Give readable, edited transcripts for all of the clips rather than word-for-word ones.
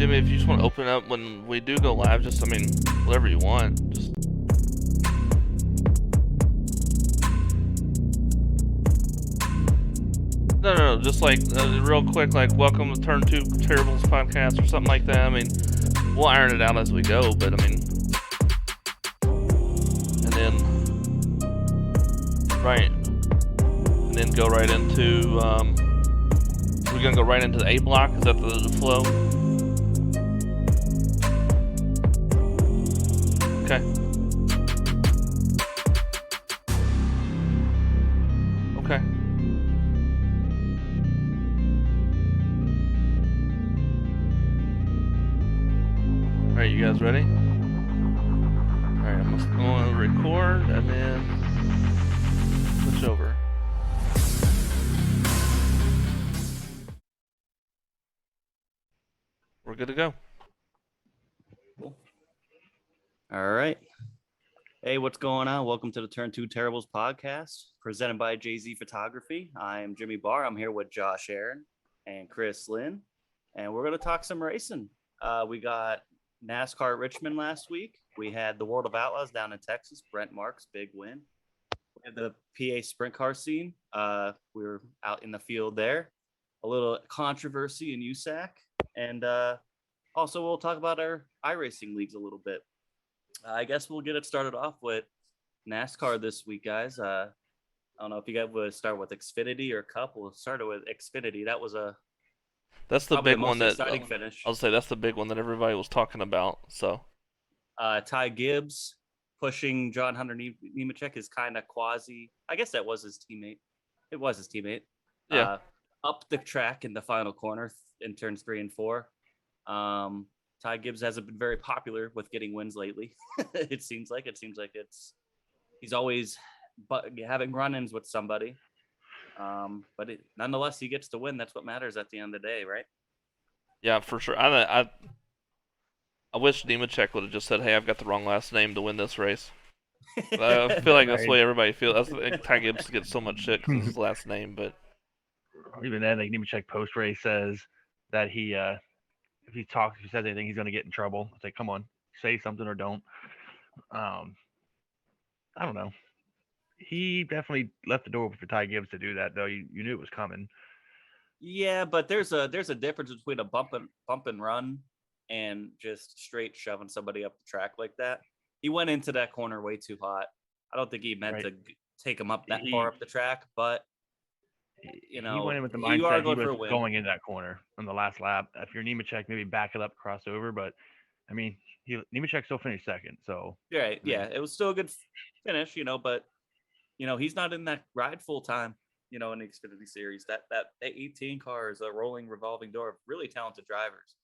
mean, if you just want to open up when we do go live, just, whatever you want. Just... No, just like, real quick, like, welcome to Turn2Terribles podcast or something like that. I mean, we'll iron it out as we go, but, and then go right into, we're gonna go right into the A block. Is that the flow? Okay. Okay. Alright, you guys ready? Alright, I'm just going to record and then switch over. We're good to go. Cool. All right. Hey, what's going on? Welcome to the Turn2Terribles podcast, presented by Jay-Z Photography. I am Jimmy Barr. I'm here with Josh Aaron and Chris Lynn, and we're going to talk some racing. We got Nascar at Richmond last week. We had the World of Outlaws down in Texas. Brent Marks, big win. We had the PA sprint car scene. We were out in the field there. A little controversy in USAC. And also, we'll talk about our iRacing leagues a little bit. I guess we'll get it started off with NASCAR this week, guys. I don't know if you guys would start with Xfinity or Cup. We'll start with Xfinity. That was that's the big one that exciting finish. I'll say that's the big one that everybody was talking about. So, Ty Gibbs pushing John Hunter Nemechek is kind of quasi. I guess that was his teammate. It was his teammate. Yeah. Up the track in the final corner in turns 3 and 4. Ty Gibbs hasn't been very popular with getting wins lately. It seems like he's always having run-ins with somebody. But nonetheless, he gets to win. That's what matters at the end of the day, right? Yeah, for sure. I wish Nemechek would have just said, "Hey, I've got the wrong last name to win this race." I feel like that's the way everybody feels. Ty Gibbs gets so much shit because it's his last name, but even then, like Nemechek post race says that if he says anything, he's going to get in trouble. It's like, come on, say something or don't. I don't know. He definitely left the door open for Ty Gibbs to do that, though. You knew it was coming. Yeah, but there's a difference between a bump and run and just straight shoving somebody up the track like that. He went into that corner way too hot. I don't think he meant to take him up that far up the track, but he went in with the mindset he was going in that corner on the last lap. If you're Nemechek, maybe back it up, cross over. But Nemechek still finished second, so right. Yeah, it was still a good finish, but he's not in that ride full time, in the Xfinity series. That 18 car is a rolling revolving door of really talented drivers.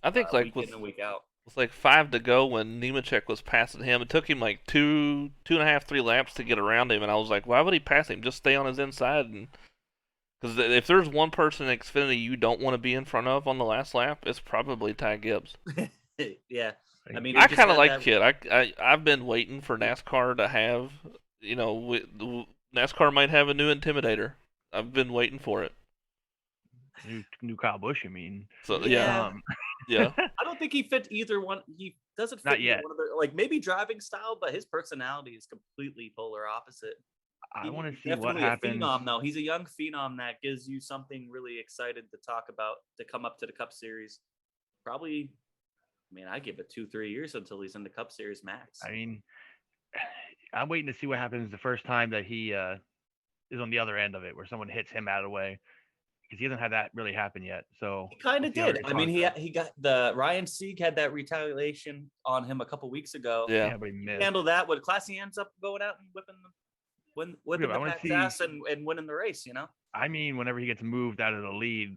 I think week in and week out. With like 5 to go when Nemechek was passing him, it took him like 2.5, 3 laps to get around him, and I was like, why would he pass him? Just stay on his inside. And because if there's one person in Xfinity you don't want to be in front of on the last lap, it's probably Ty Gibbs. Yeah. I kind of like the kid. I've been waiting for NASCAR to have, NASCAR might have a new Intimidator. I've been waiting for it. New Kyle Busch, you mean? So yeah. Yeah. I don't think he fit either one. He doesn't fit either one of their, like maybe driving style, but his personality is completely polar opposite. I want to see what happens. Phenom, though. He's a young phenom that gives you something really excited to talk about to come up to the Cup Series. Probably, I give it 2-3 years until he's in the Cup Series max. I'm waiting to see what happens the first time that he is on the other end of it, where someone hits him out of the way, because he hasn't had that really happen yet. So he kind of did. He got the Ryan Sieg had that retaliation on him a couple weeks ago. Yeah, but he handled that. What Classy ends up going out and whipping the back ass and winning the race. Whenever he gets moved out of the lead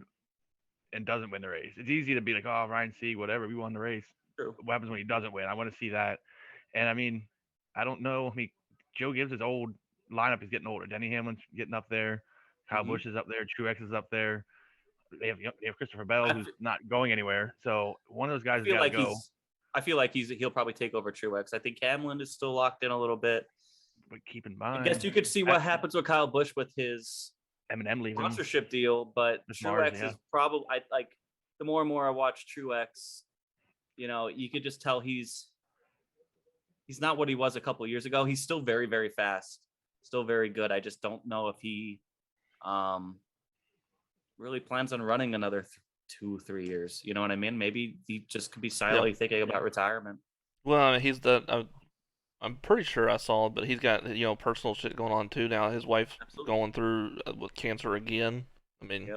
and doesn't win the race, it's easy to be like, oh, Ryan Sieg, whatever, we won the race. True. What happens when he doesn't win? I want to see that. And I don't know. Joe Gibbs' old lineup is getting older. Denny Hamlin's getting up there. Kyle Busch is up there. Truex is up there. They have Christopher Bell, who's not going anywhere. So one of those guys has got to go. I feel like he'll probably take over Truex. I think Hamlin is still locked in a little bit. But keep in mind, I guess you could see what happens with Kyle Busch with his M&M sponsorship deal. But Truex is probably the more and more I watch Truex, you could just tell he's not what he was a couple of years ago. He's still very, very fast, still very good. I just don't know if he really plans on running another 2-3 years. You know what I mean? Maybe he just could be silently thinking about retirement. Well, I mean, I'm pretty sure I saw it, but he's got personal shit going on too now. His wife's going through with cancer again. I mean,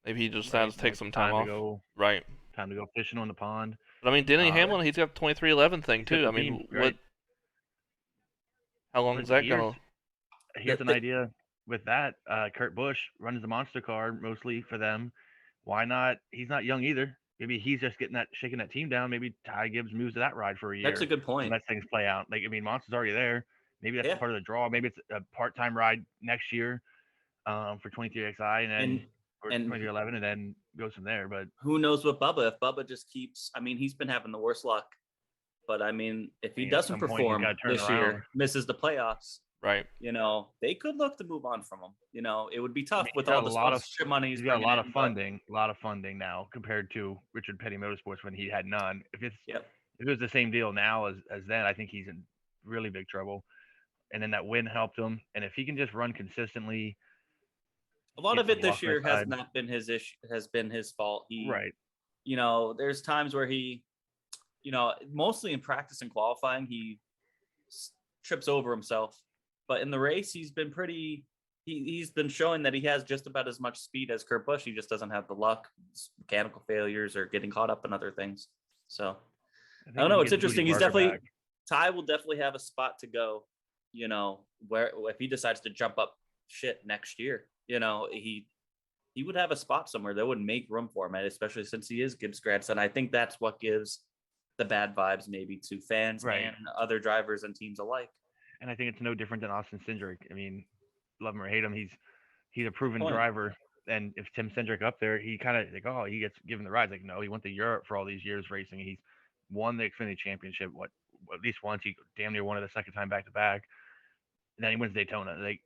maybe he just decides to take some time off. Right. Time to go fishing on the pond. But I mean, Denny Hamlin, he's got the 2311 thing too. I mean, what? How long is that gonna? Here's an idea with that. Kurt Busch runs the monster car mostly for them. Why not? He's not young either. Maybe he's just shaking that team down. Maybe Ty Gibbs moves to that ride for a year. That's a good point. And let things play out. Like, I mean, Monster's already there. Maybe that's part of the draw. Maybe it's a part-time ride next year for 23XI and then for 2311 and then goes from there. But who knows with Bubba? If Bubba just keeps, I mean, he's been having the worst luck. But I mean, if he doesn't perform this year, misses the playoffs, right? They could look to move on from him. It would be tough with all the sponsorship money. He's got a lot of funding now compared to Richard Petty Motorsports when he had none. If it was the same deal now as then, I think he's in really big trouble. And then that win helped him. And if he can just run consistently, a lot of it this year has not been his issue. Has been his fault. There's times where he, mostly in practice and qualifying, he trips over himself. But in the race, he's been he's been showing that he has just about as much speed as Kurt Busch. He just doesn't have the luck, mechanical failures, or getting caught up in other things. So I don't know. It's interesting. Ty will definitely have a spot to go, where if he decides to jump up shit next year, he would have a spot somewhere that would make room for him, especially since he is Gibbs' grandson. I think that's what gives the bad vibes maybe to fans and other drivers and teams alike. And I think it's no different than Austin Cindric. I mean, love him or hate him, he's a proven driver. And if Tim Cindric up there, he kind of he gets given the rides. Like, no, he went to Europe for all these years racing. He's won the Xfinity Championship at least once. He damn near won it the second time back to back. And then he wins Daytona. Like,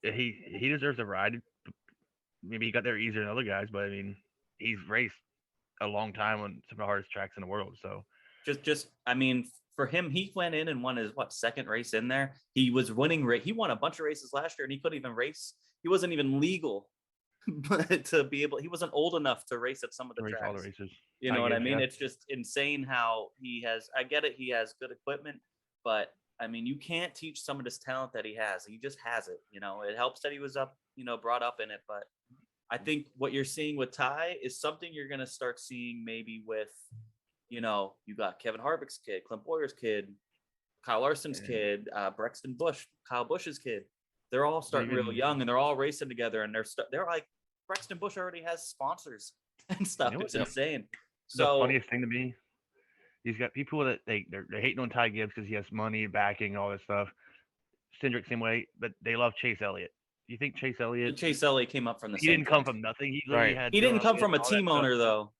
he deserves a ride. Maybe he got there easier than other guys, but I mean, he's raced a long time on some of the hardest tracks in the world. So I mean, for him, he went in and won his second race in there. He was winning. He won a bunch of races last year, and he couldn't even race. He wasn't even legal to be able. He wasn't old enough to race at some of the tracks. All the races. You know what I mean? It's just insane how he has. I get it. He has good equipment, but I mean, you can't teach some of this talent that he has. He just has it. It helps that he was brought up in it, but I think what you're seeing with Ty is something you're going to start seeing maybe with. You got Kevin Harvick's kid, Clint Boyer's kid, Kyle Larson's kid, Brexton Busch, Kyle Busch's kid. They're all starting real young, and they're all racing together, and they're like Brexton Busch already has sponsors and stuff. It's insane. The funniest thing to me, he's got people that they're hating on Ty Gibbs because he has money, backing, all this stuff. Cindric same way, but they love Chase Elliott. Do you think Chase Elliott came up from the? He didn't come from nothing. He didn't come from a team owner though.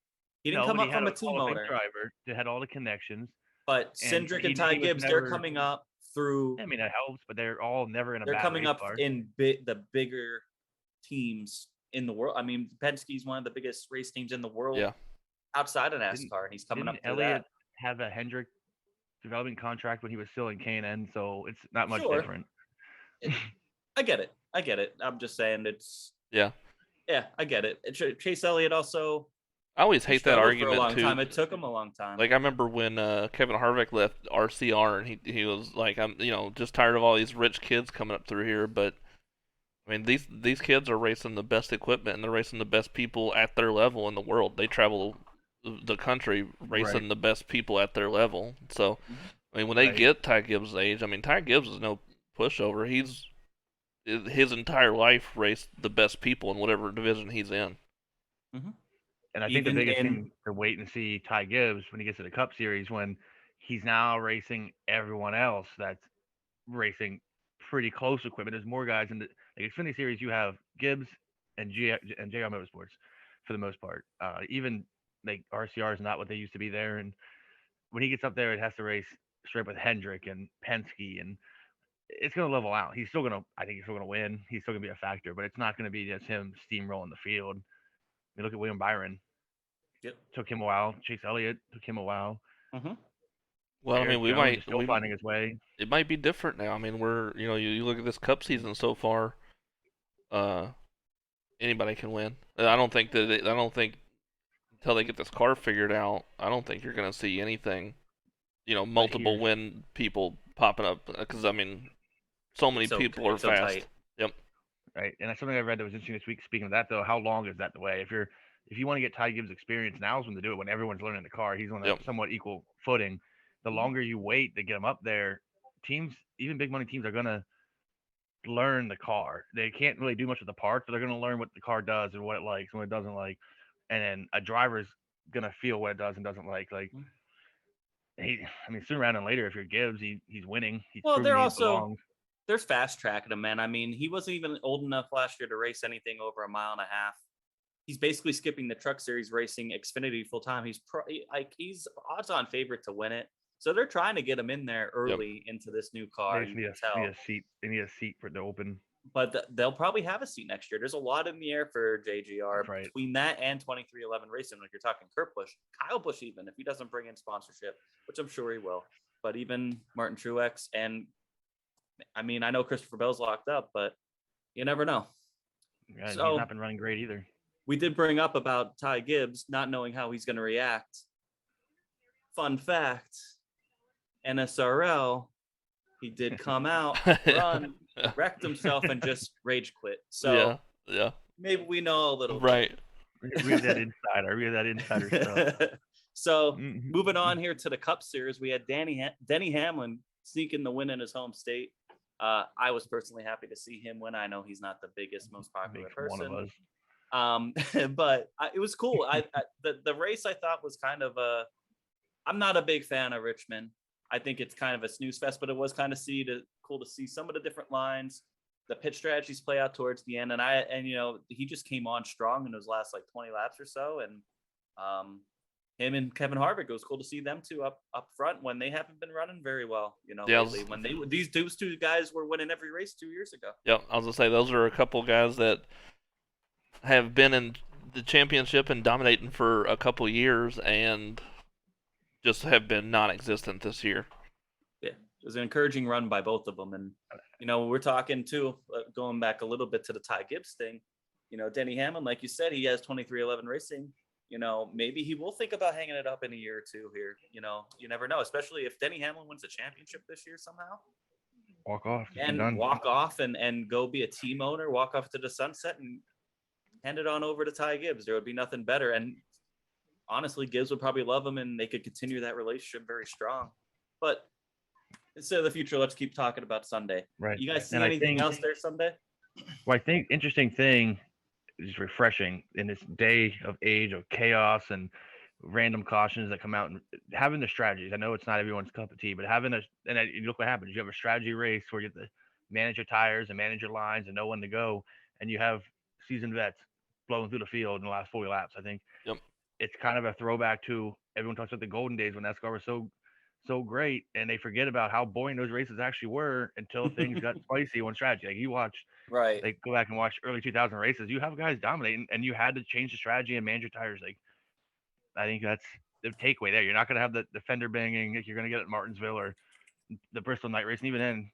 He didn't come up from a team owner. Driver that had all the connections. But Cindric and Ty Gibbs, they're coming up through. I mean, it helps, but they're all never in a. They're coming up in the bigger teams in the world. I mean, Penske's one of the biggest race teams in the world. Yeah. Outside of NASCAR, and he's coming up through Elliott that. Have a Hendrick development contract when he was still in K&N, so it's not much different. I get it. I'm just saying it's. Yeah. Yeah, I get it. Chase Elliott also. I always hate that argument for a long too. Time. It took him a long time. Like I remember when Kevin Harvick left RCR, and he was like, I'm just tired of all these rich kids coming up through here. But I mean, these kids are racing the best equipment, and they're racing the best people at their level in the world. They travel the country racing the best people at their level. So I mean, when they get Ty Gibbs' age, I mean, Ty Gibbs is no pushover. His entire life raced the best people in whatever division he's in. Mm-hmm. And I think the biggest thing to wait and see Ty Gibbs when he gets to the Cup Series, when he's now racing everyone else that's racing pretty close equipment. There's more guys in the Xfinity Series. You have Gibbs and JR Motorsports for the most part. Even like RCR is not what they used to be there. And when he gets up there, it has to race straight with Hendrick and Penske, and it's going to level out. I think he's still going to win. He's still going to be a factor, but it's not going to be just him steamrolling the field. You look at William Byron. Yep. took him a while. Chase Elliott took him a while. Mm-hmm. Well, I Eric mean, we Jones is might still finding his way. it might be different now. I mean, you look at this Cup season so far. Uh, Anybody can win. I don't think until they get this car figured out, I don't think you're going to see anything. But Multiple win people popping up because I mean, so many people are it's so fast. tight. Yep. Right, and that's something I read that was interesting this week. Speaking of that, though, how long is that the way? If you want to get Ty Gibbs experience, now's when to do it. When everyone's learning the car, he's on a Yep. somewhat equal footing. The longer you wait to get him up there, teams, even big money teams, are gonna learn the car. They can't really do much with the parts, but they're gonna learn what the car does and what it likes and what it doesn't like. And then a driver's gonna feel what it does and doesn't like. Like I mean, sooner rather than later, if you're Gibbs, he's winning. He's Well, proving they're he also belongs. there's fast tracking him, man. I mean, he wasn't even old enough last year to race anything over a mile and a half. He's basically skipping the Truck Series racing Xfinity full time. He's odds-on favorite to win it. So they're trying to get him in there early into this new car. They just You can tell. need a seat. They need a seat for the open. But they'll probably have a seat next year. There's a lot in the air for JGR. That's right. Between that and 2311 Racing. Like you're talking Kurt Busch, Kyle Busch, even if he doesn't bring in sponsorship, which I'm sure he will. But even Martin Truex, and I mean, I know Christopher Bell's locked up, but you never know. Yeah, So- he's not been running great either. We did bring up about Ty Gibbs not knowing how he's going to react. Fun fact, NSRL, he did come out, run, wrecked himself, and just rage quit. So yeah. maybe we know a little Right. Read that insider stuff. So Mhm. moving on here to the Cup Series, we had Denny Hamlin sneaking the win in his home state. I was personally happy to see him win. I know he's not the biggest, most popular Makes one of person. us. But it was cool. The race I thought was kind of I'm not a big fan of Richmond. I think it's kind of a snooze fest, but it was kind of cool to see some of the different lines, the pit strategies play out towards the end. And he just came on strong in those last like 20 laps or so. And him and Kevin Harvick, it was cool to see them two up front when they haven't been running very well, lately. When these two guys were winning every race 2 years ago. Yep. I was gonna say those are a couple guys that have been in the championship and dominating for a couple years and just have been non-existent this year. Yeah, it was an encouraging run by both of them. And, we're talking too, going back a little bit to the Ty Gibbs thing, Denny Hamlin, like you said, he has 2311 Racing. Maybe he will think about hanging it up in a year or two here. You never know, especially if Denny Hamlin wins the championship this year somehow. Walk off. And walk off and go be a team owner, walk off to the sunset and hand it on over to Ty Gibbs. There would be nothing better. And honestly, Gibbs would probably love him and they could continue that relationship very strong. But instead of the future, let's keep talking about Sunday. Right. You guys see anything else there Sunday? Well, I think interesting thing is refreshing in this day of age of chaos and random cautions that come out and having the strategies. I know it's not everyone's cup of tea, but you look what happens. You have a strategy race where you have to manage your tires and manage your lines and know when to go. And you have seasoned vets blowing through the field in the last 40 laps. I think it's kind of a throwback to everyone talks about the golden days when NASCAR was so great, and they forget about how boring those races actually were until things got spicy on strategy. Like you watch, right? Like go back and watch early 2000 races. You have guys dominating, and you had to change the strategy and manage your tires. Like I think that's the takeaway there. You're not going to have the fender banging like you're going to get at Martinsville or the Bristol night race, and even then,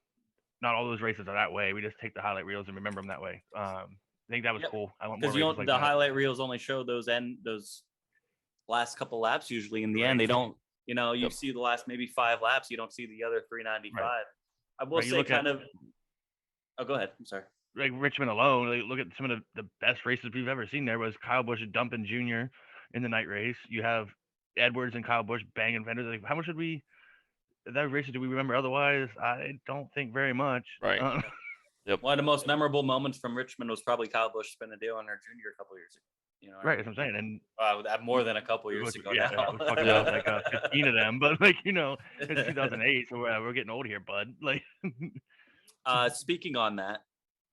not all those races are that way. We just take the highlight reels and remember them that way. I think that was cool. I want more races like the that. highlight reels only show those last couple laps. Usually in the end, they don't. You see the last maybe 5 laps. You don't see the other 395. Right. I will say kind of. Oh, go ahead. I'm sorry. Like Richmond alone, like look at some of the best races we've ever seen. There was Kyle Busch dumping Jr. in the night race. You have Edwards and Kyle Busch banging fenders. Like how much that races do we remember otherwise? I don't think very much. Right. Yep. One of the most memorable moments from Richmond was probably Kyle Busch spinning a deal on their junior a couple years ago. Right, that's what I'm saying. And more than a couple years ago now. It was fucking like 15 of them, but it's 2008, so we're getting old here, bud. Like, speaking on that,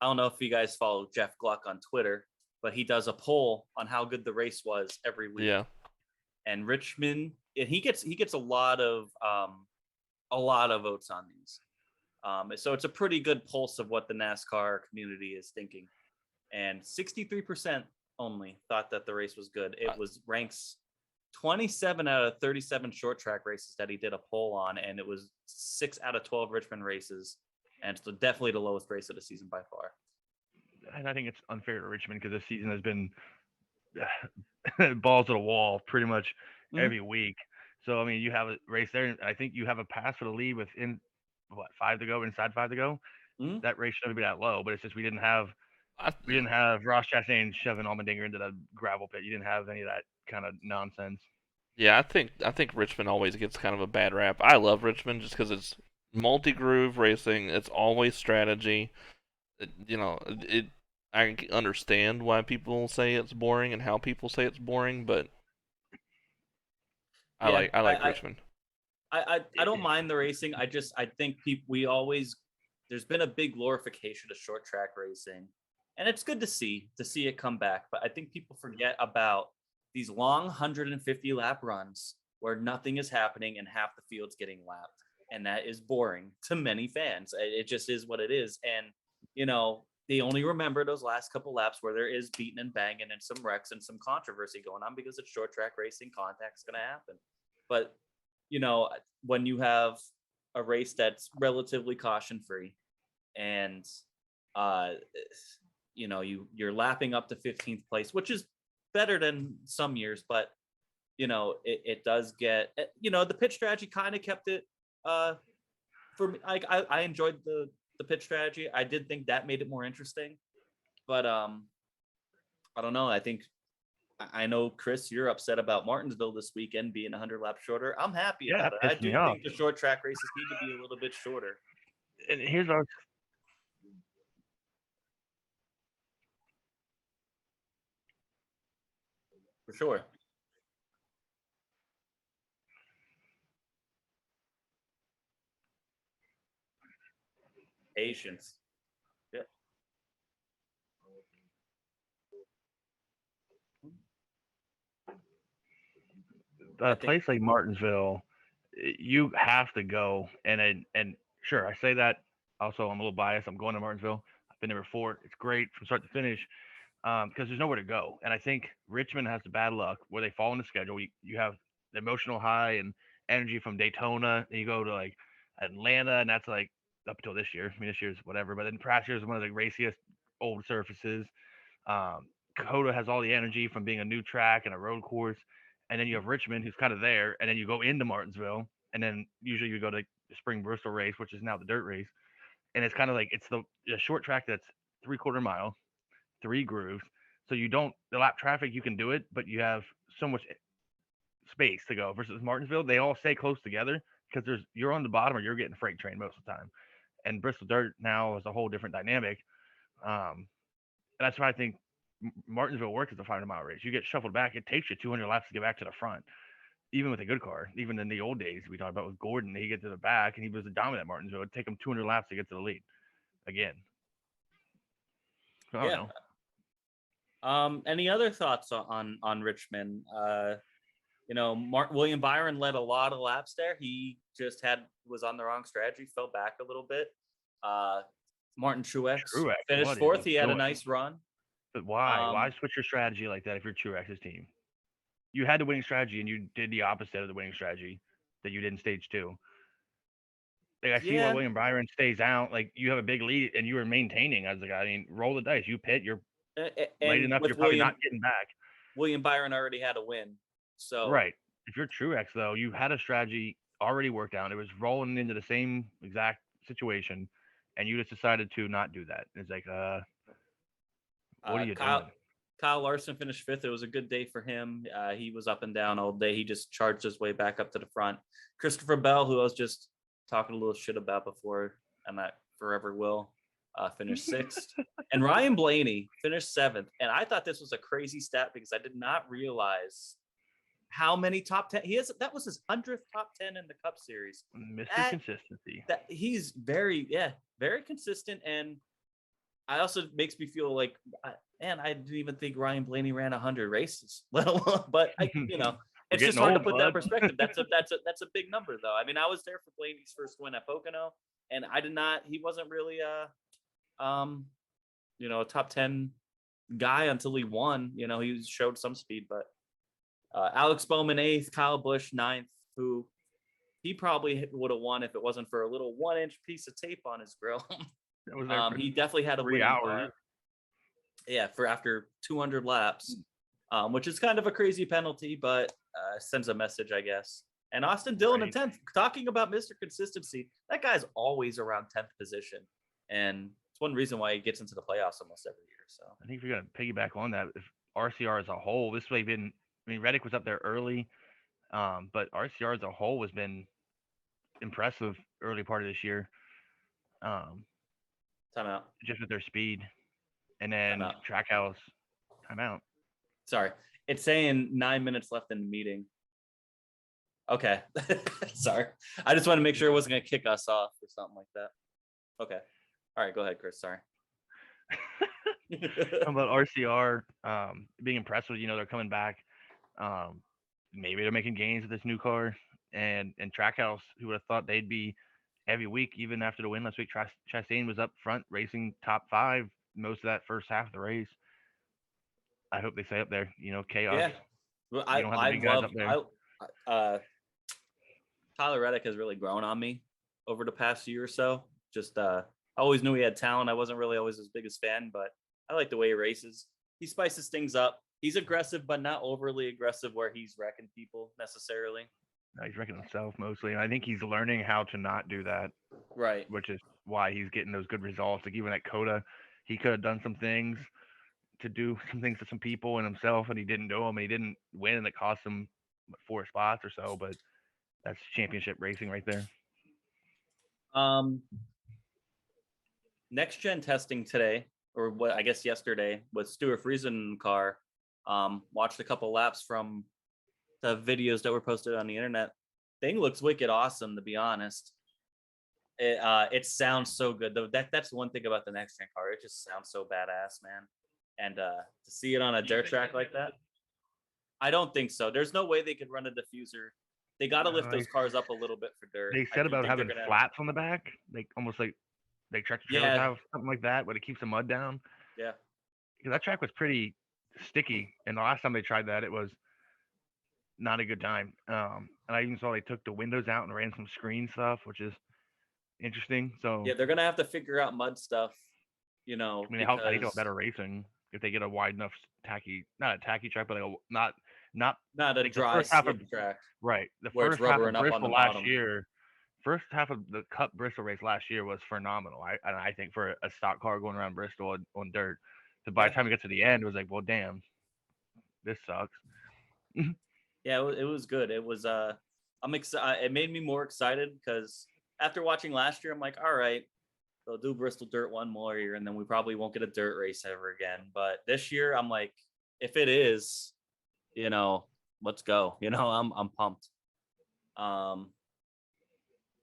I don't know if you guys follow Jeff Gluck on Twitter, but he does a poll on how good the race was every week. Yeah. And Richmond, and he gets a lot of votes on these. So it's a pretty good pulse of what the NASCAR community is thinking. And 63% only thought that the race was good. It was ranks 27 out of 37 short track races that he did a poll on, and it was 6 out of 12 Richmond races, and so definitely the lowest race of the season by far. And I think it's unfair to Richmond because this season has been balls to the wall pretty much every week. So I mean, you have a race there, and I think you have a pass for the lead within inside 5 to go. That race shouldn't be that low, but it's just we didn't have Ross Chastain shoving Allmendinger into the gravel pit. You didn't have any of that kind of nonsense. Yeah, I think Richmond always gets kind of a bad rap. I love Richmond just because it's multi-groove racing. It's always strategy. I understand why people say it's boring and how people say it's boring, but I like Richmond. I don't mind the racing. I think there's been a big glorification of short track racing, and it's good to see it come back. But I think people forget about these long 150 lap runs where nothing is happening and half the field's getting lapped, and that is boring to many fans. It just is what it is, and they only remember those last couple laps where there is beating and banging and some wrecks and some controversy going on because it's short track racing. Contact's going to happen. But, when you have a race that's relatively caution free and, you're lapping up to 15th place, which is better than some years, but, it does get, the pit strategy kind of kept it for me. I enjoyed the pit strategy. I did think that made it more interesting, but I don't know. I know, Chris, you're upset about Martinsville this weekend being 100 laps shorter. I'm happy about it. I do think the short track races need to be a little bit shorter. And here's our for sure. Patience. Yeah. A place like Martinsville, you have to go. And sure, I say that. Also, I'm a little biased. I'm going to Martinsville. I've been there before. It's great from start to finish because there's nowhere to go. And I think Richmond has the bad luck where they fall in the schedule. You have the emotional high and energy from Daytona, and you go to like Atlanta, and that's like up until this year. I mean, this year's whatever, but then past year's one of the raciest old surfaces. Coda has all the energy from being a new track and a road course, and then you have Richmond, who's kind of there, and then you go into Martinsville, and then usually you go to the Spring Bristol race, which is now the dirt race, and it's kind of like it's the short track that's 3/4 mile, 3 grooves, so you don't the lap traffic you can do it, but you have so much space to go. Versus Martinsville, they all stay close together because you're on the bottom or you're getting freight train most of the time, and Bristol dirt now is a whole different dynamic. And that's why I think Martinsville works as a 500-mile race. You get shuffled back. It takes you 200 laps to get back to the front, even with a good car. Even in the old days, we talked about with Gordon, he get to the back and he was a dominant at Martinsville. It'd take him 200 laps to get to the lead again. So, I don't know. Any other thoughts on Richmond? William Byron led a lot of laps there. He just was on the wrong strategy, fell back a little bit. Martin Truex finished 4th. He had a nice run. But why? Why switch your strategy like that if you're Truex's team? You had the winning strategy and you did the opposite of the winning strategy that you did in stage 2. Like I see why William Byron stays out. Like you have a big lead and you were maintaining as a guy. I mean, roll the dice. You pit. You're late enough. You're probably not getting back. William Byron already had a win. So right. If you're Truex though, you had a strategy already worked out. It was rolling into the same exact situation, and you just decided to not do that. It's like, what are you doing? Kyle Larson finished 5th. It was a good day for him. He was up and down all day. He just charged his way back up to the front. Christopher Bell, who I was just talking a little shit about before, and I forever will, finished 6th. And Ryan Blaney finished 7th. And I thought this was a crazy stat because I did not realize how many top 10 he has. That was his 100th top 10 in the Cup Series. Mr. Consistency. That he's very consistent, and I also makes me feel like, man, I didn't even think Ryan Blaney ran 100 races, let alone. But it's just hard to put that in perspective. That's a big number, though. I mean, I was there for Blaney's first win at Pocono, and I did not. He wasn't really a top 10 guy until he won. He showed some speed, but Alex Bowman 8th, Kyle Busch 9th, who he probably would have won if it wasn't for a little 1-inch piece of tape on his grill. That was there for He definitely had a 3 winning hours. car. Yeah, for after 200 laps, which is kind of a crazy penalty, but sends a message, I guess. And Austin Dillon in 10th. Talking about Mr. Consistency, that guy's always around 10th position. And it's one reason why he gets into the playoffs almost every year. So I think if you're going to piggyback on that, if RCR as a whole, this way been, I mean, Reddick was up there early, but RCR as a whole has been impressive early part of this year. Timeout. Just with their speed. And then Trackhouse, timeout. Sorry. It's saying 9 minutes left in the meeting. Okay. Sorry. I just want to make sure it wasn't going to kick us off or something like that. Okay. All right. Go ahead, Chris. Sorry. About RCR being impressed with, they're coming back. Maybe they're making gains with this new car. And Trackhouse, who would have thought they'd be every week, even after the win last week. Chastain was up front racing top 5 most of that first half of the race. I hope they stay up there. Chaos. Yeah. Well, I don't have the big guys up there. Tyler Reddick has really grown on me over the past year or so. Just I always knew he had talent. I wasn't really always his biggest fan, but I like the way he races. He spices things up. He's aggressive, but not overly aggressive where he's wrecking people necessarily. No, he's wrecking himself mostly. And I think he's learning how to not do that. Right. Which is why he's getting those good results. Like even at Coda, he could have done some things to do some things to some people and himself, and he didn't do them. And he didn't win, and it cost him 4 spots or so. But that's championship racing right there. Next gen testing today, or what I guess yesterday, with Stuart Friesen car. Watched a couple laps from the videos that were posted on the internet. Thing looks wicked awesome, to be honest. It sounds so good. That's one thing about the next gen car. It just sounds so badass, man. And to see it on a dirt track like that, I don't think so. There's no way they could run a diffuser. They got to lift those cars up a little bit for dirt. They said about having flats on the back, like almost like tractor trailers have something like that, but it keeps the mud down. Yeah, because that track was pretty sticky, and the last time they tried that, it was not a good time. And I even saw they took the windows out and ran some screen stuff, which is interesting. So yeah, they're gonna have to figure out mud stuff. I mean, they help do better racing if they get a wide enough not a tacky track, but like not a like dry track. Right. The where first half of Bristol last year. First half of the Cup Bristol race last year was phenomenal. I think for a stock car going around Bristol on dirt, so by the time we got to the end, it was like, well, damn, this sucks. Yeah, it was good. It was I'm excited. It made me more excited because after watching last year, I'm like, all right, they'll do Bristol Dirt one more year, and then we probably won't get a dirt race ever again. But this year, I'm like, if it is, let's go. I'm pumped.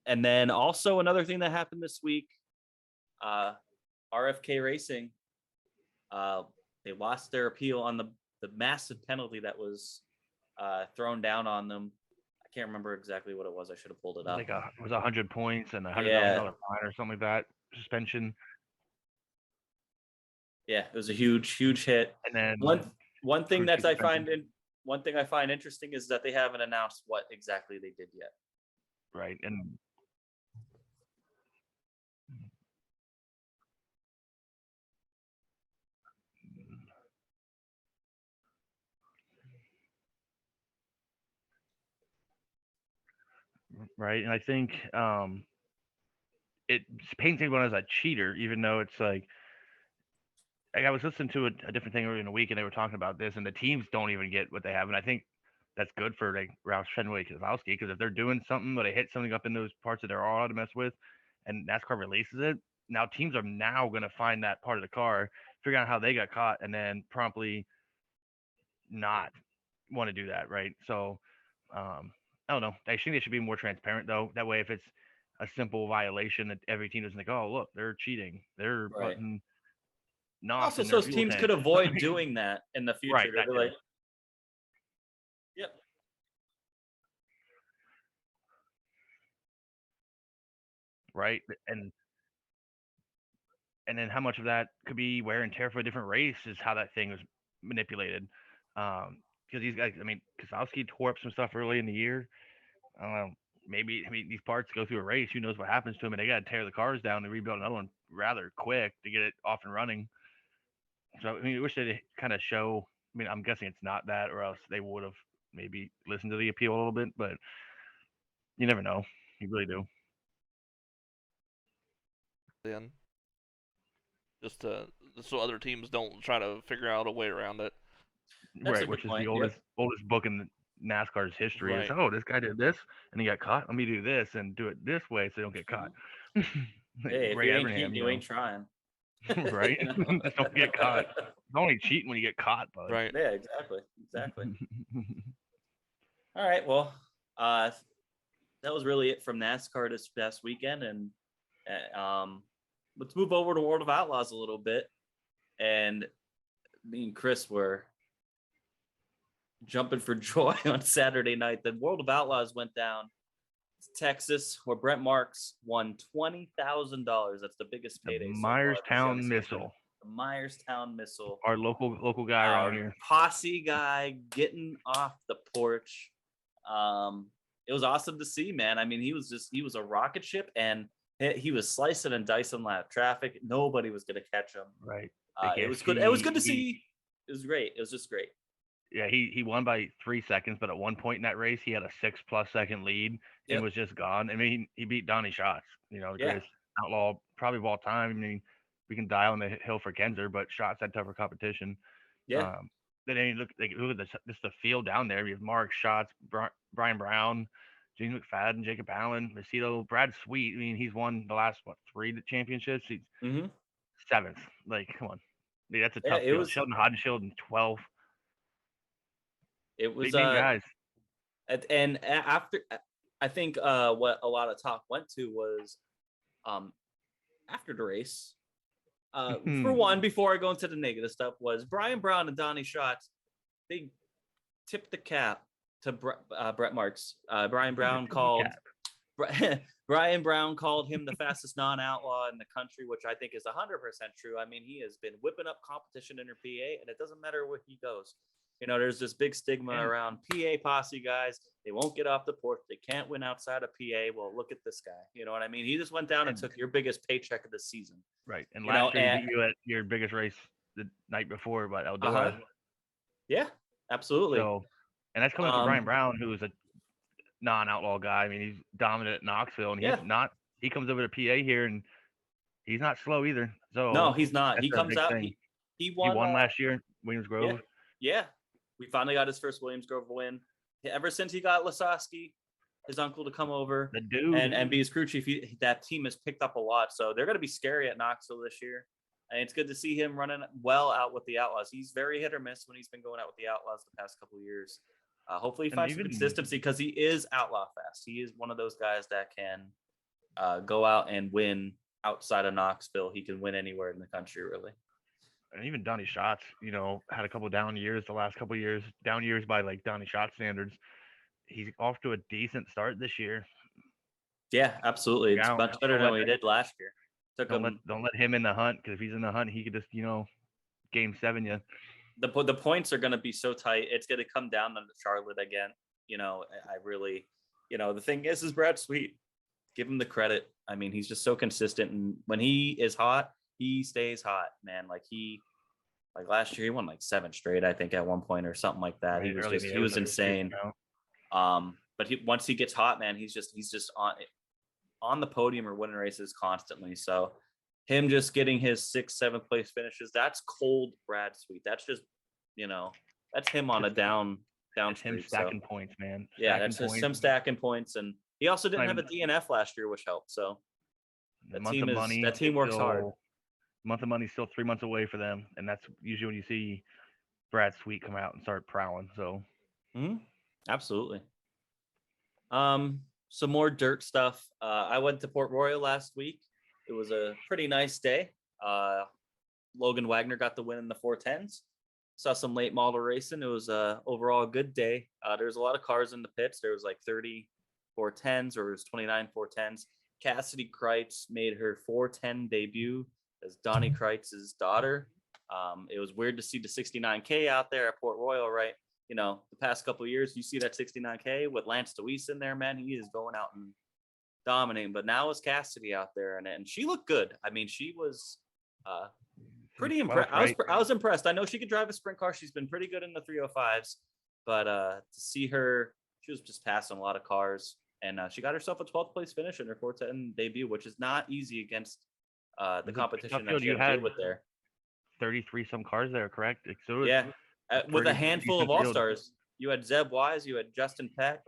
And then also another thing that happened this week, RFK Racing, they lost their appeal on the massive penalty that was thrown down on them. I can't remember exactly what it was. I should have pulled it up. It was 100 points and $100,000 fine or something like that. Suspension. Yeah, it was a huge hit. And then one thing that I find interesting is that they haven't announced what exactly they did yet. Right, and right, and I think it paints anyone as a cheater, even though it's like I was listening to a different thing earlier in the week, and they were talking about this, and the teams don't even get what they have, and I think that's good for like Roush Fenway Kozlowski, because if they're doing something or they hit something up in those parts that they're all to mess with, and NASCAR releases it, now teams are now going to find that part of the car, figure out how they got caught, and then promptly not want to do that, right? So I don't know. I think they should be more transparent though. That way, if it's a simple violation, that every team doesn't think, oh look, they're cheating, they're putting also, so teams could avoid doing that in the future. Right, they're like, yep. Right, and then how much of that could be wear and tear for a different race is how that thing was manipulated. because these guys, I mean, Kozlowski tore up some stuff early in the year. I don't know. Maybe these parts go through a race. Who knows what happens to them? And they got to tear the cars down and rebuild another one rather quick to get it off and running. So I mean, I wish they'd kind of show. I mean, I'm guessing it's not that, or else they would have maybe listened to the appeal a little bit. But you never know. You really do. Then, just so other teams don't try to figure out a way around it. That's a Right, good which is point. the oldest book in NASCAR's history. Right. Is this guy did this and he got caught. Let me do this and do it this way so they don't get caught. Like Hey, if Ray you ain't Evernham, cheating, you ain't trying. right? You know? Just don't get caught. It's only cheating when you get caught, bud. Right. Yeah, exactly. All right, well, that was really it from NASCAR this past weekend, and let's move over to World of Outlaws a little bit. And me and Chris were jumping for joy on Saturday night. The World of Outlaws went down to Texas, where Brent Marks won $20,000. That's the biggest The payday. So far this Myerstown young Missile. season. The Myerstown Missile. Our local guy Our around here. posse guy getting off the porch. It was awesome to see, man. I mean, he was a rocket ship, and he was slicing and dicing lap traffic. Nobody was going to catch him. Right. It was good. It was good to see. It was great. It was just great. Yeah, he won by 3 seconds, but at one point in that race, he had a 6+ second lead and was just gone. I mean, he beat Donnie Schatz, the greatest outlaw probably of all time. I mean, we can die on the hill for Kenzer, but Schatz had tougher competition. Yeah. Then you look at the field down there. You have Mark Schatz, Brian Brown, James McFadden, Jacob Allen, Macedo, Brad Sweet. I mean, he's won the last 3 championships. He's 7th. Like, come on, that's a tough field. Sheldon Hodenshield in 12th. It was big guys. And after, I think what a lot of talk went to was after the race. For one, before I go into the negative stuff, was Brian Brown and Donnie Schatz. They tipped the cap to Brett Marks. Brian Brown called him the fastest non-outlaw in the country, which I think is 100% true. I mean, he has been whipping up competition in her PA, and it doesn't matter where he goes. There's this big stigma around PA posse guys. They won't get off the porch. They can't win outside of PA. Well, look at this guy. You know what I mean? He just went down and took your biggest paycheck of the season. Right. And last year he beat you at your biggest race the night before, but Eldora. Yeah, absolutely. So, and that's coming from Brian Brown, who is a non-outlaw guy. I mean, he's dominant at Knoxville, and he comes over to PA here, and he's not slow either. So no, he's not. He comes out. He won last year in Williams Grove. Yeah. We finally got his first Williams Grove win. Ever since he got Lasowski, his uncle, to come over the dude and be his crew chief, that team has picked up a lot. So they're going to be scary at Knoxville this year. And it's good to see him running well out with the Outlaws. He's very hit or miss when he's been going out with the Outlaws the past couple of years. Hopefully he finds some consistency, because he is outlaw fast. He is one of those guys that can go out and win outside of Knoxville. He can win anywhere in the country, really. And even Donnie Schatz, had a couple down years the last couple of years, down years by like Donnie Schatz standards. He's off to a decent start this year. Yeah, absolutely. It's much better than what he did last year. Don't let him in the hunt, because if he's in the hunt, he could just, game 7 you. The points are going to be so tight. It's going to come down to Charlotte again. I really, the thing is Brad Sweet. Give him the credit. I mean, he's just so consistent, and when he is hot, he stays hot, man. Like last year, he won 7 straight, I think, at one point or something like that. Right, he was insane. But once he gets hot, man, he's just on the podium or winning races constantly. So him just getting his 6th, 7th place finishes, that's cold Brad Sweet. That's just, that's him on a down It's him streak. stacking points, man. That's just him stacking points, and he also didn't have a DNF last year, which helped. So that team works hard. Month of money is still 3 months away for them, and that's usually when you see Brad Sweet come out and start prowling. So, absolutely. Some more dirt stuff. I went to Port Royal last week. It was a pretty nice day. Logan Wagner got the win in the 410s. Saw some late model racing. It was overall a good day. There was a lot of cars in the pits. There was 30 410s, or it was 29 410s. Cassidy Kreitz made her 410 debut as Donnie Kreitz's daughter. It was weird to see the 69K out there at Port Royal, right? the past couple of years, you see that 69K with Lance DeWeese in there, man. He is going out and dominating. But now is Cassidy out there, and she looked good. I mean, she was pretty impressed. Right? I was impressed. I know she could drive a sprint car. She's been pretty good in the 305s, but to see her, she was just passing a lot of cars, and she got herself a 12th place finish in her 410 debut, which is not easy against the competition that she had with there. 33 some cars there, correct? So yeah, with a handful of all-stars. You had Zeb Wise, you had Justin Peck,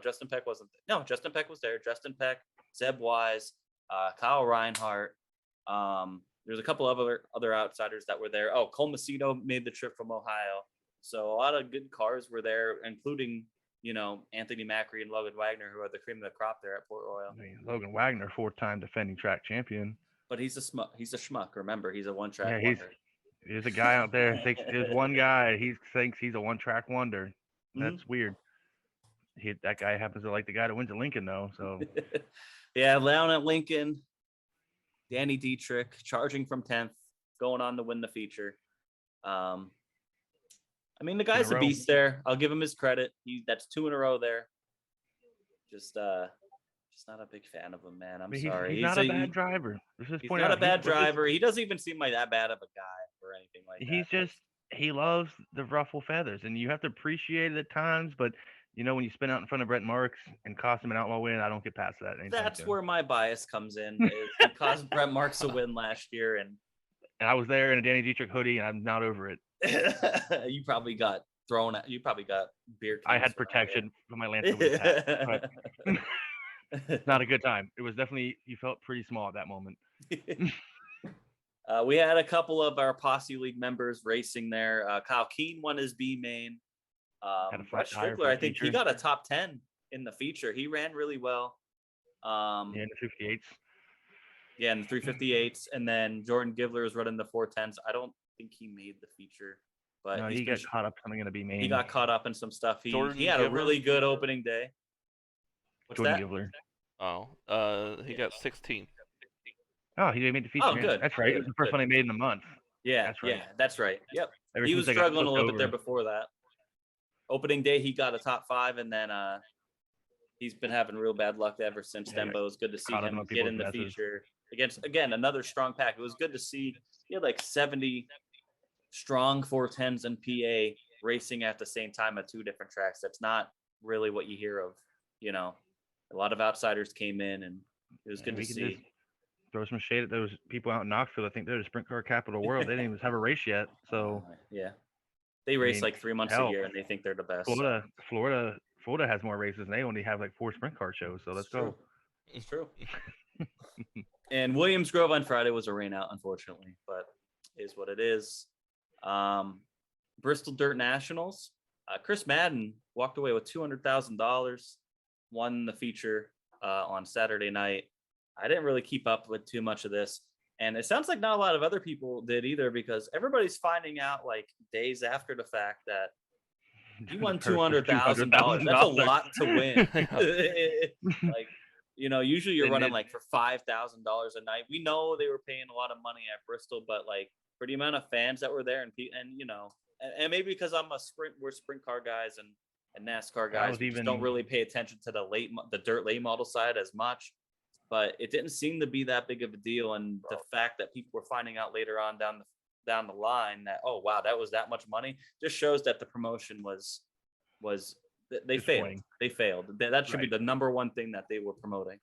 Justin Peck wasn't there. No, Justin Peck was there. Justin Peck, Zeb Wise, Kyle Reinhart. There's a couple of other outsiders that were there. Oh, Cole Macedo made the trip from Ohio. So a lot of good cars were there, including, Anthony Macri and Logan Wagner, who are the cream of the crop there at Port Royal. I mean, Logan Wagner, 4-time defending track champion. But he's a schmuck. Remember, he's a one-track wonder. There's a guy out there. There's one guy. He thinks he's a one-track wonder. That's weird. That guy happens to like the guy that wins at Lincoln, though. So, yeah, Leon at Lincoln, Danny Dietrich charging from 10th, going on to win the feature. I mean, the guy's a beast there. I'll give him his credit. That's 2 in a row there. Just not a big fan of him, man. I'm sorry. He's not a bad driver. He's not a bad driver. He doesn't even seem like that bad of a guy or anything like that. He loves the ruffle feathers, and you have to appreciate it at times. But when you spin out in front of Brett Marks and cost him an outlaw win, I don't get past that. That's where my bias comes in. It cost Brett Marks a win last year, and I was there in a Danny Dietrich hoodie, and I'm not over it. You probably got thrown at. You probably got beer. I had protection for my Lance DeWeese hat, but not a good time. It was definitely, you felt pretty small at that moment. We had a couple of our Posse League members racing there. Kyle Keene won his B main. Brett Strickler, I think he got a top 10 in the feature. He ran really well. In the 58s. Yeah, in the 358s. And then Jordan Givler was running the 410s. I don't think he made the feature, but no, he got caught up something in the B main. He got caught up in some stuff. He had a really good opening day. What's Jordan that? Givler. Oh, he got 16th. Oh, he made the feature. Oh, good. That's right. It was the first one he made in the month. Yeah, that's right. Yeah, that's right. Yep. Ever he was since they got struggling a little bit over. there before that. Opening day, he got a top 5, and then he's been having real bad luck ever since then. But it was good to see him get in the feature against, again, another strong pack. It was good to see. He had like 70 strong 410s and PA racing at the same time at 2 different tracks. That's not really what you hear of. A lot of outsiders came in, and it was good to see. Throw some shade at those people out in Knoxville. I think they're the sprint car capital of the world. They didn't even have a race yet. So yeah, they race like 3 months a year, and they think they're the best. Florida has more races, and they only have like 4 sprint car shows. So let's go. It's true. And Williams Grove on Friday was a rain out, unfortunately, but it is what it is. Bristol Dirt Nationals. Chris Madden walked away with $200,000. Won the feature on Saturday night. I didn't really keep up with too much of this, and it sounds like not a lot of other people did either, because everybody's finding out like days after the fact that he won $200,000. That's a lot to win. Like, usually you're running like for $5,000 a night. We know they were paying a lot of money at Bristol, but like for the amount of fans that were there, and maybe because we're sprint car guys and NASCAR guys, we just don't really pay attention to the dirt late model side as much. But it didn't seem to be that big of a deal, and the fact that people were finding out later on down the line that, oh wow, that was that much money, just shows that the promotion was they failed. They failed. That should be the number one thing that they were promoting.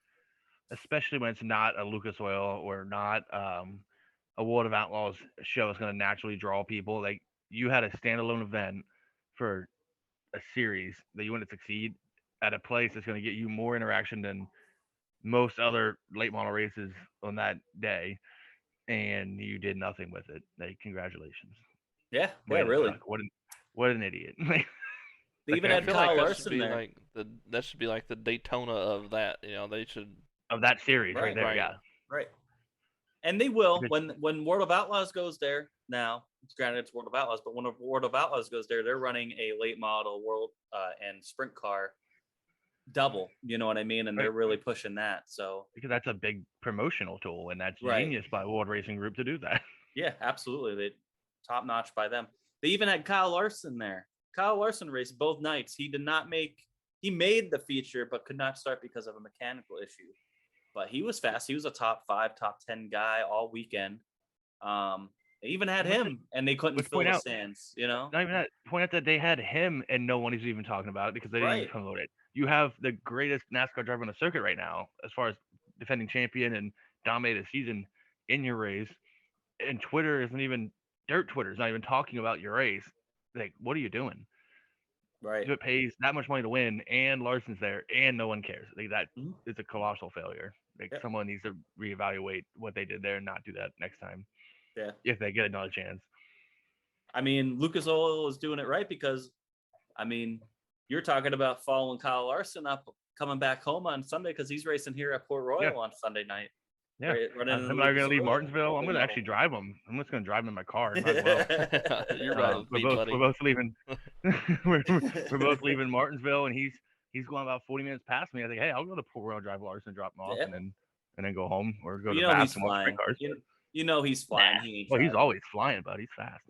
Especially when it's not a Lucas Oil or not a World of Outlaws show that's going to naturally draw people. Like, you had a standalone event for a series that you want to succeed at a place that's going to get you more interaction than most other late model races on that day, and you did nothing with it. Like, congratulations. Yeah, really. What an idiot. They even had Kyle Larson there. That should be like the Daytona of that. They should of that series right there. Right. Yeah, right. And they will when World of Outlaws goes there. Now, granted, it's World of Outlaws, but when World of Outlaws goes there, they're running a late model world and sprint car double. You know what I mean? And they're really pushing that. So because that's a big promotional tool, and that's genius by World Racing Group to do that. Yeah, absolutely. They top notch by them. They even had Kyle Larson there. Kyle Larson raced both nights. He made the feature, but could not start because of a mechanical issue. But he was fast. He was a top 5, top 10 guy all weekend. They even had him, and they couldn't fill the stands. You know, not even that. Point out that they had him, and no one is even talking about it because they didn't even promote it. You have the greatest NASCAR driver on the circuit right now, as far as defending champion and dominated the season in your race, and Twitter isn't even Twitter's not even talking about your race. Like, what are you doing? Right. It pays that much money to win, and Larson's there, and no one cares. Like, that is a colossal failure. Like, someone needs to reevaluate what they did there and not do that next time. Yeah. If they get another chance. I mean, Lucas Oil is doing it right because, I mean, you're talking about following Kyle Larson up, coming back home on Sunday because he's racing here at Port Royal on Sunday night. Yeah. I'm not going to leave Martinsville. I'm going to actually drive him. I'm just going to drive him in my car. Might as well. You're right with me, buddy. We're both leaving. we're both leaving Martinsville, and he's going about 40 minutes past me. I think, hey, I'll go to Port Royal, drive Larson, drop him off, and then go home or go to the bath and watch sprint cars. You know he's flying. Nah. He's always flying, but he's fast.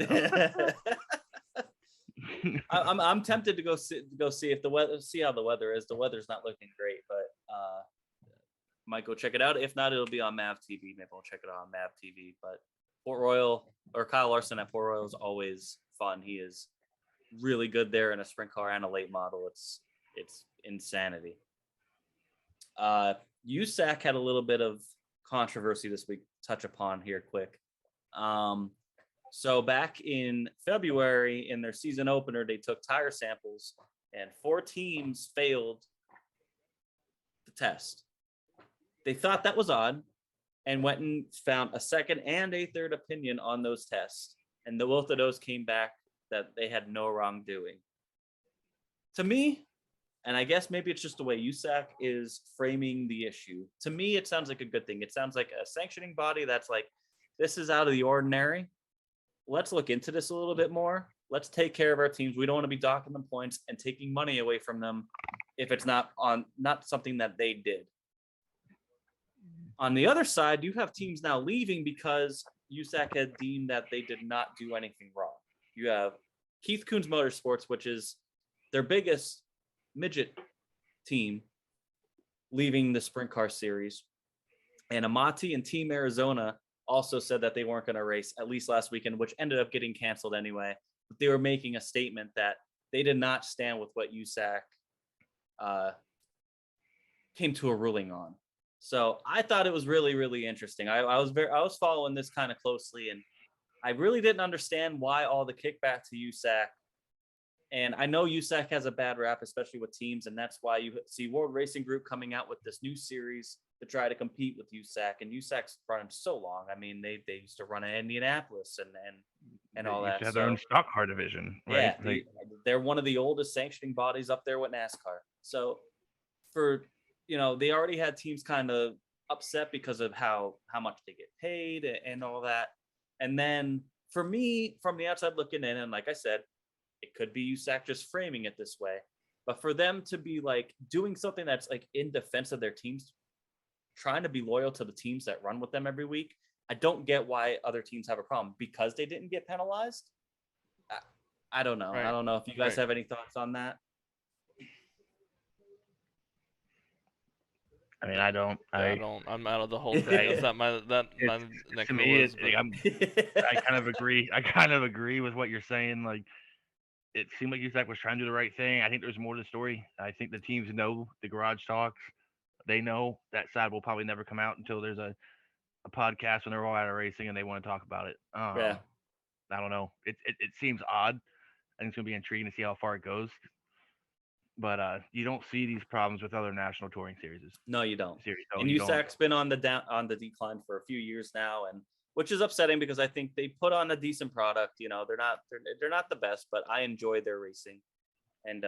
I'm tempted to go see if the weather, see how the weather is. The weather's not looking great, but might go check it out. If not, it'll be on Mav TV. Maybe I'll check it out on Mav TV. But Port Royal or Kyle Larson at Port Royal is always fun. He is really good there in a sprint car and a late model. It's insanity. USAC had a little bit of controversy this week. Touch upon here quick. So back in February in their season opener, they took tire samples and 4 teams failed the test. They thought that was odd and went and found a second and a third opinion on those tests. And both of those came back that they had no wrongdoing. To me, and I guess maybe it's just the way USAC is framing the issue. To me, it sounds like a good thing. It sounds like a sanctioning body that's like, this is out of the ordinary. Let's look into this a little bit more. Let's take care of our teams. We don't want to be docking them points and taking money away from them if it's not something that they did. On the other side, you have teams now leaving because USAC had deemed that they did not do anything wrong. You have Keith Kunz Motorsports, which is their biggest midget team, leaving the sprint car series. And Amati and Team Arizona also said that they weren't going to race, at least last weekend, which ended up getting canceled anyway. But they were making a statement that they did not stand with what USAC came to a ruling on. So I thought it was really, really interesting. I was following this kind of closely, and I really didn't understand why all the kickback to USAC. And I know USAC has a bad rap, especially with teams, and that's why you see World Racing Group coming out with this new series to try to compete with USAC. And USAC's running so long. I mean, they used to run in Indianapolis and all that. They have their own stock car division, right? Yeah, they're one of the oldest sanctioning bodies up there with NASCAR. So they already had teams kind of upset because of how much they get paid and all that. And then for me, from the outside looking in, and like I said, it could be USAC just framing it this way, but for them to be like doing something that's like in defense of their teams, trying to be loyal to the teams that run with them every week, I don't get why other teams have a problem because they didn't get penalized. I don't know. Right. I don't know if you guys have any thoughts on that. I mean, I don't. I'm out of the whole thing. It's not my neck to me. I kind of agree. I kind of agree with what you're saying. Like, it seemed like USAC was trying to do the right thing. I think there's more to the story. I think the teams know the garage talks. They know that side will probably never come out until there's a podcast when they're all out of racing and they want to talk about it. I don't know. It seems odd. I think it's gonna be intriguing to see how far it goes. But you don't see these problems with other national touring series. No, you don't. And USAC's been on the decline for a few years now, and which is upsetting because I think they put on a decent product. You know, they're not the best, but I enjoy their racing, and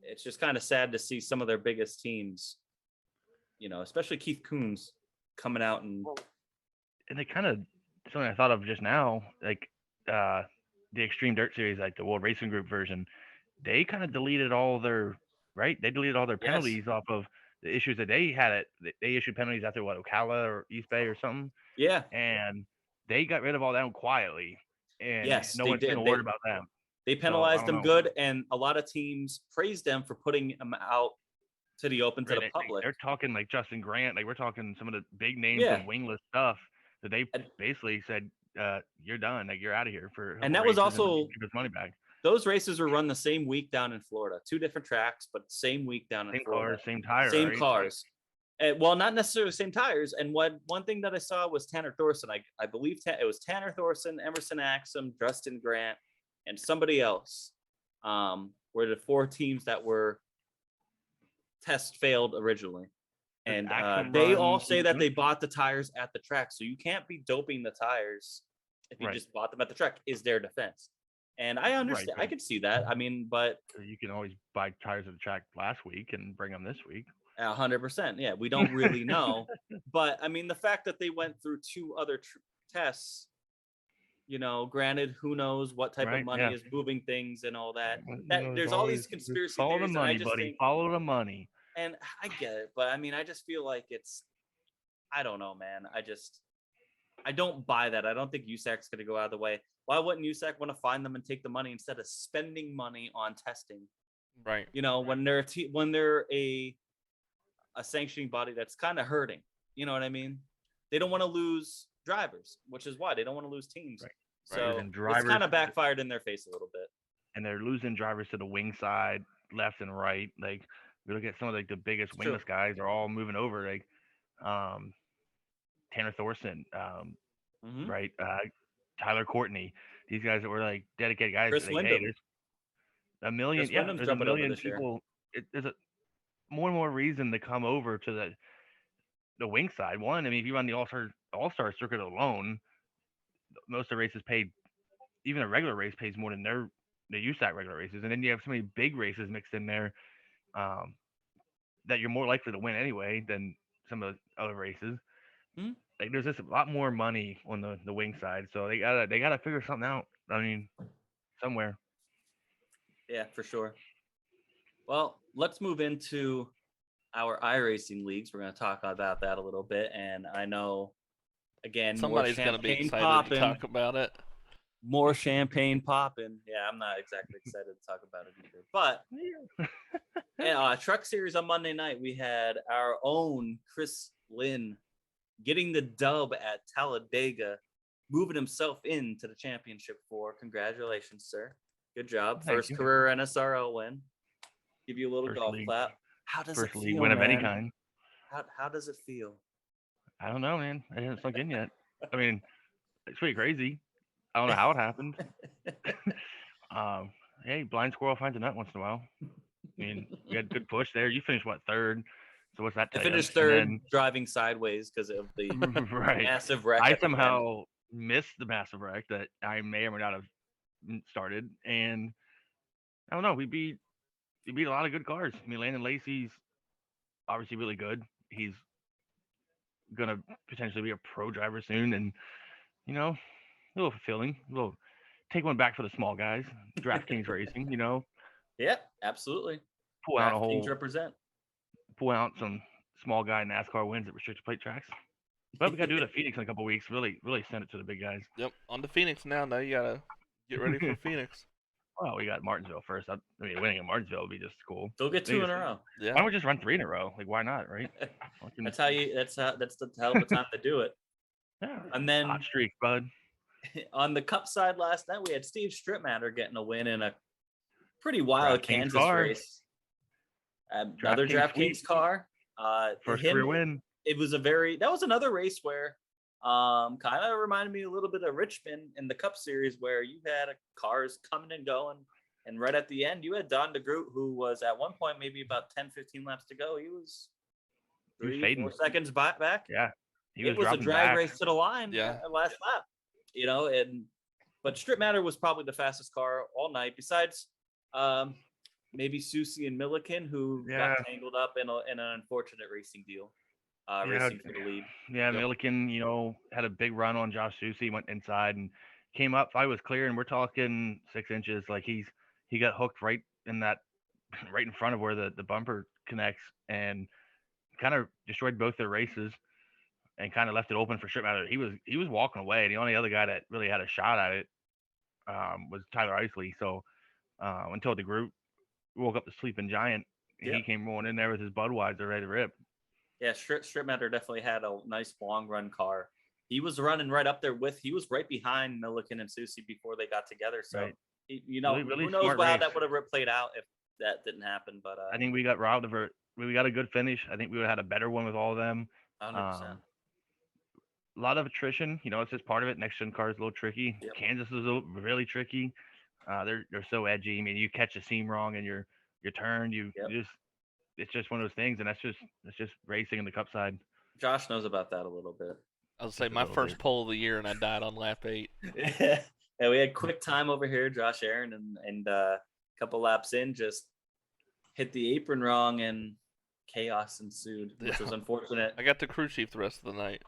it's just kind of sad to see some of their biggest teams, especially Keith Kunz, coming out and they kind of something I thought of just now, like the Extreme Dirt Series, like the World Racing Group version. They kind of deleted all their penalties off of the issues that they had. They issued penalties after Ocala or East Bay or something. Yeah, and they got rid of all that quietly, and no one's been worried about them. They So, penalized I them don't know. good, and a lot of teams praised them for putting them out to the open to Right, the public. they're talking like Justin Grant, like we're talking some of the big names Yeah. in wingless stuff that they And- basically said, "You're done, like you're out of here for a And couple that was races and also give us money back." those races were run the same week down in Florida, 2 different tracks, but same week down in Same Florida. cars, same tire, Same right? cars. Well, not necessarily same tires. And one thing that I saw was Tanner Thorson. I believe it was Tanner Thorson, Emerson Axum, Justin Grant, and somebody else. Were the 4 teams that were test failed originally. Does And Axum they run all say that they Boost? bought the tires at the track. So you can't be doping the tires if you Right. just bought them at the track, is their defense. And I understand. I but- can see that. I mean, but You can always buy tires at the track last week and bring them this week. 100%. Yeah, we don't really know. But I mean, the fact that they went through 2 other tests, granted, who knows what type of Right, money yeah. is moving things and all that. You That know, there's all these conspiracy follow theories, the and I money, just buddy. think, Follow the money. and I get it, but I mean, I just feel like I don't know, man. I don't buy that. I don't think USAC's going to go out of the way. Why wouldn't USAC want to find them and take the money instead of spending money on testing? Right. When they're a sanctioning body that's kind of hurting. You know what I mean? They don't want to lose drivers, which is why they don't want to lose teams. Right. So And it's drivers- kind of backfired in their face a little bit. And they're losing drivers to the wing side, left and right. Like we look at some of the biggest It's true. wingless guys are all moving over. Like Tanner Thorson, Mhm. right? Tyler Courtney. These guys that were like dedicated guys. Chris Like, Wyndham. hey, there's a million. Chris Yeah, Wyndham's there's a jumping over million this year. people. There's a more and more reason to come over to the wing side. One, I mean, if you run the All-Star circuit alone, most of the races paid. Even a regular race pays more than the USAC regular races, and then you have so many big races mixed in there that you're more likely to win anyway than some of the other races. Mhm. Like there's just a lot more money on the wing side, so they gotta figure something out. I mean, somewhere. Yeah, for sure. Well, let's move into our iRacing leagues. We're going to talk about that a little bit, and I know, again, Somebody's going to be champagne excited popping, to talk about it. more champagne popping. Yeah, I'm not exactly excited to talk about it either. But Truck Series on Monday night, we had our own Chris Lynn getting the dub at Talladega, moving himself into the championship 4. Congratulations, sir. Good job. Thank First you. career NSRL win. Give you a little First golf league. clap. How does First it league feel, win of any man? kind. How does it feel? I don't know, man. I haven't sunk in yet. I mean, it's pretty crazy. I don't know how it happened. Hey, blind squirrel finds a nut once in a while. I mean, you had good push there. You finished what, 3rd? So what's that? I tell you? finished And 3rd, then- driving sideways because of the right. massive wreck. I at the end. somehow missed the massive wreck that I may or may not have started, and I don't know. We beat a lot of good cars. I mean, Landon Lacey's obviously really good. He's gonna potentially be a pro driver soon, and a little fulfilling. A little take one back for the small guys. DraftKings Racing, Yeah, absolutely. pull out DraftKings represent. pull out some small guy NASCAR wins at restricted plate tracks. But we got to do it at Phoenix in a couple weeks. Really send it to the big guys. Yep, on to Phoenix now. Now you got to get ready for Phoenix. Well, we got Martinsville first. I mean, winning at Martinsville would be just cool. Go get 2 in a row. Why Yeah. don't we just run 3 in a row? Like, why not, right? That's the hell of a time to do it. Yeah. And then Hot streak, bud. on the Cup side last night, we had Steve Stripmatter getting a win in a pretty wild DraftKings Kansas car. race. Another DraftKings DraftKings sweep. car. First career win. It was that was another race where kind of reminded me a little bit of Richmond in the Cup Series, where you had cars coming and going, and right at the end you had Don DeGroot, who was at one point maybe about 10-15 laps to go. He was He was 3-4 fading. seconds back. Yeah. It was a dropping drag back. race to the line. Yeah. Last lap. But Strip Matter was probably the fastest car all night, besides maybe Susie and Milliken, who Yeah. got tangled up in an unfortunate racing deal, racing for the lead. Yeah, Yep. Milliken, had a big run on Josh Susie, went inside and came up. I was clear, and we're talking 6 inches. Like he got hooked right in right in front of where the bumper connects, and kind of destroyed both their races, and kind of left it open for Stripmatter. He was walking away. The only other guy that really had a shot at it was Tyler Isley. So until the group woke up the sleeping giant. And Yeah. he came rolling in there with his Budweiser ready to rip. Yeah, Strip Matter definitely had a nice long run car. He was running right up there he was right behind Milliken and Susie before they got together. So, Right. really Really who knows smart how race. that would have played out if that didn't happen. But I think we got robbed of it. We got a good finish. I think we would have had a better one with all of them. 100%. A lot of attrition. It's just part of it. Next gen car is a little tricky. Yep. Kansas is really tricky. They're so edgy. I mean, you catch a seam wrong and your turn, Yep. it's just one of those things, and that's just racing in the cup side. Josh knows about that a little bit. I was say Just a my little first bit. pole of the year, and I died on lap 8. Yeah, we had quick time over here. Josh Aaron and a couple laps in just hit the apron wrong and chaos ensued, which was unfortunate. I got the crew chief the rest of the night.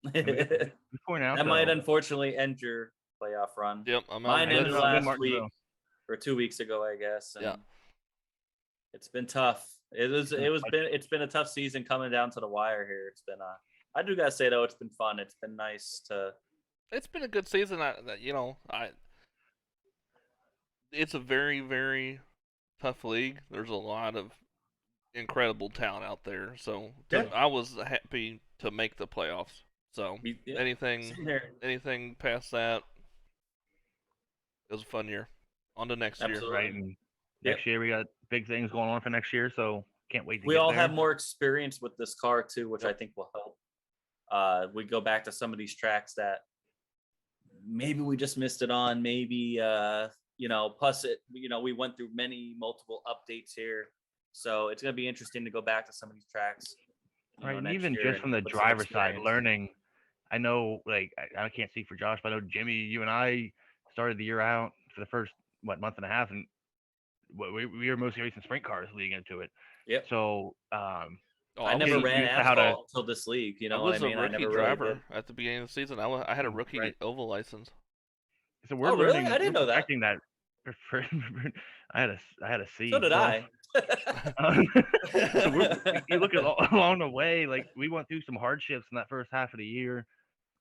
That We point out might though, unfortunately end your playoff run. Yep, I'm Mine out. ended Good last Martinsville. week or 2 weeks ago, I guess. And Yeah. it's been tough. It's been a tough season coming down to the wire here. It's been I do gotta say though, it's been fun. It's been nice to. It's been a good season. It's a very, very tough league. There's a lot of incredible talent out there. So Yeah. I was happy to make the playoffs. So Yeah, anything same here. anything past that, it was a fun year. On to next year. Absolutely. right? And next year we got big things going on for next year, so can't wait to We get all there. have more experience with this car too, which I think will help. We go back to some of these tracks that maybe we just missed it on. Maybe plus we went through multiple updates here, so it's gonna be interesting to go back to some of these tracks. Right, and next even year just from the put some driver's side, experience. learning. I know, like, I can't speak for Josh, but I know Jimmy, you and I started the year out for the first month and a half, and we were mostly racing sprint cars leading into it. Yep. So I never was ran used to how to- asphalt until this league. You I know was what I mean? a I rookie never driver really did. at the beginning of the season. I had a rookie Right. oval license. so we're Oh, really? learning. I didn't know that. Perfecting that. I had a C. So did I. So you look at along the way, like we went through some hardships in that first half of the year.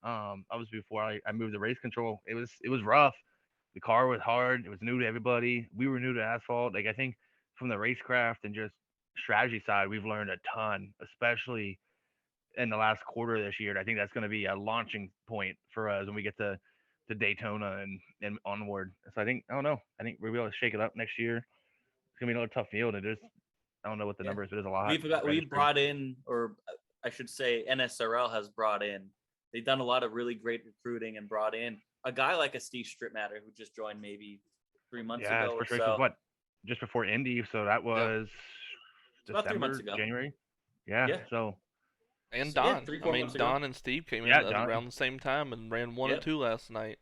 Obviously before I moved to race control, it was rough. The car was hard. It was new to everybody. We were new to asphalt. Like I think from the racecraft and just strategy side, we've learned a ton, especially in the last quarter of this year. And I think that's going to be a launching point for us when we get to Daytona and onward. So I think we'll be able to shake it up next year. It's gonna be another tough field. And I don't know what the number is, but there's a lot. We brought in, or I should say, NSRL has brought in. They've done a lot of really great recruiting and brought in a guy like a Steve Stripmatter who just joined maybe 3 months ago. Yeah, Or for so. sure. What? Just before Indy, so that was About 3 months December, ago. January. Yeah. Yeah. So And So, yeah, Don. 3-4 months ago. Don and Steve came in Don. around the same time and ran 1 Yep. and 2 last night.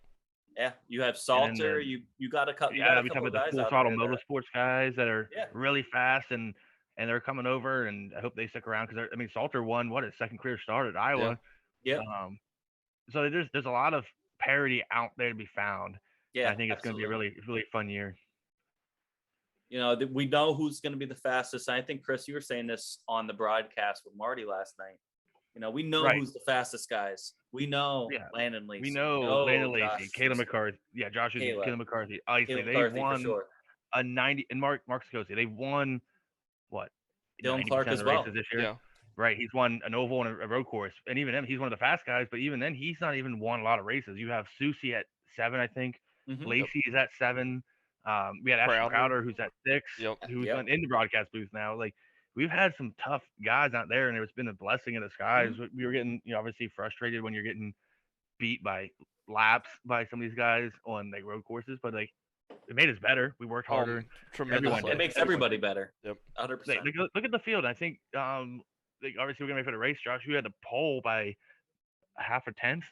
Yeah, you have Salter. then You got a couple. yeah, You we got a talk couple about the guys full out throttle there that- motorsports guys that are Yeah. really fast and they're coming over, and I hope they stick around because Salter won his second career start at Iowa. Yeah. So there's a lot of parity out there to be found. Yeah, And I think it's going to be a really fun year. We know who's going to be the fastest. I think, Chris, you were saying this on the broadcast with Marty last night. We know Right. who's the fastest guys. We know Landon Lacey. We know Landon Josh Lacey, Caleb McCarthy. Yeah, Josh is Caleb McCarthy. Obviously, Caleb they McCarthy won for sure. a 90, and Mark Scorsese. They won what? Dylan 90% Clark of as the well. races this year. Yeah. Right, he's won an oval and a road course, and even then, he's one of the fast guys. But even then, he's not even won a lot of races. You have Susie at 7, I think. Mhm. Lacey is at 7. We had Ashton Crowder, who's at 6, who's Yep. in the broadcast booth now. Like we've had some tough guys out there, and it's been a blessing in disguise. Mm-hmm. We were getting, obviously frustrated when you're getting beat by laps by some of these guys on like road courses, but like it made us better. We worked harder. Tremendously. It makes everybody better. Yep. 100%. Look at the field. I think obviously we're gonna make for the race, Josh. You had to pole by a half a tenth.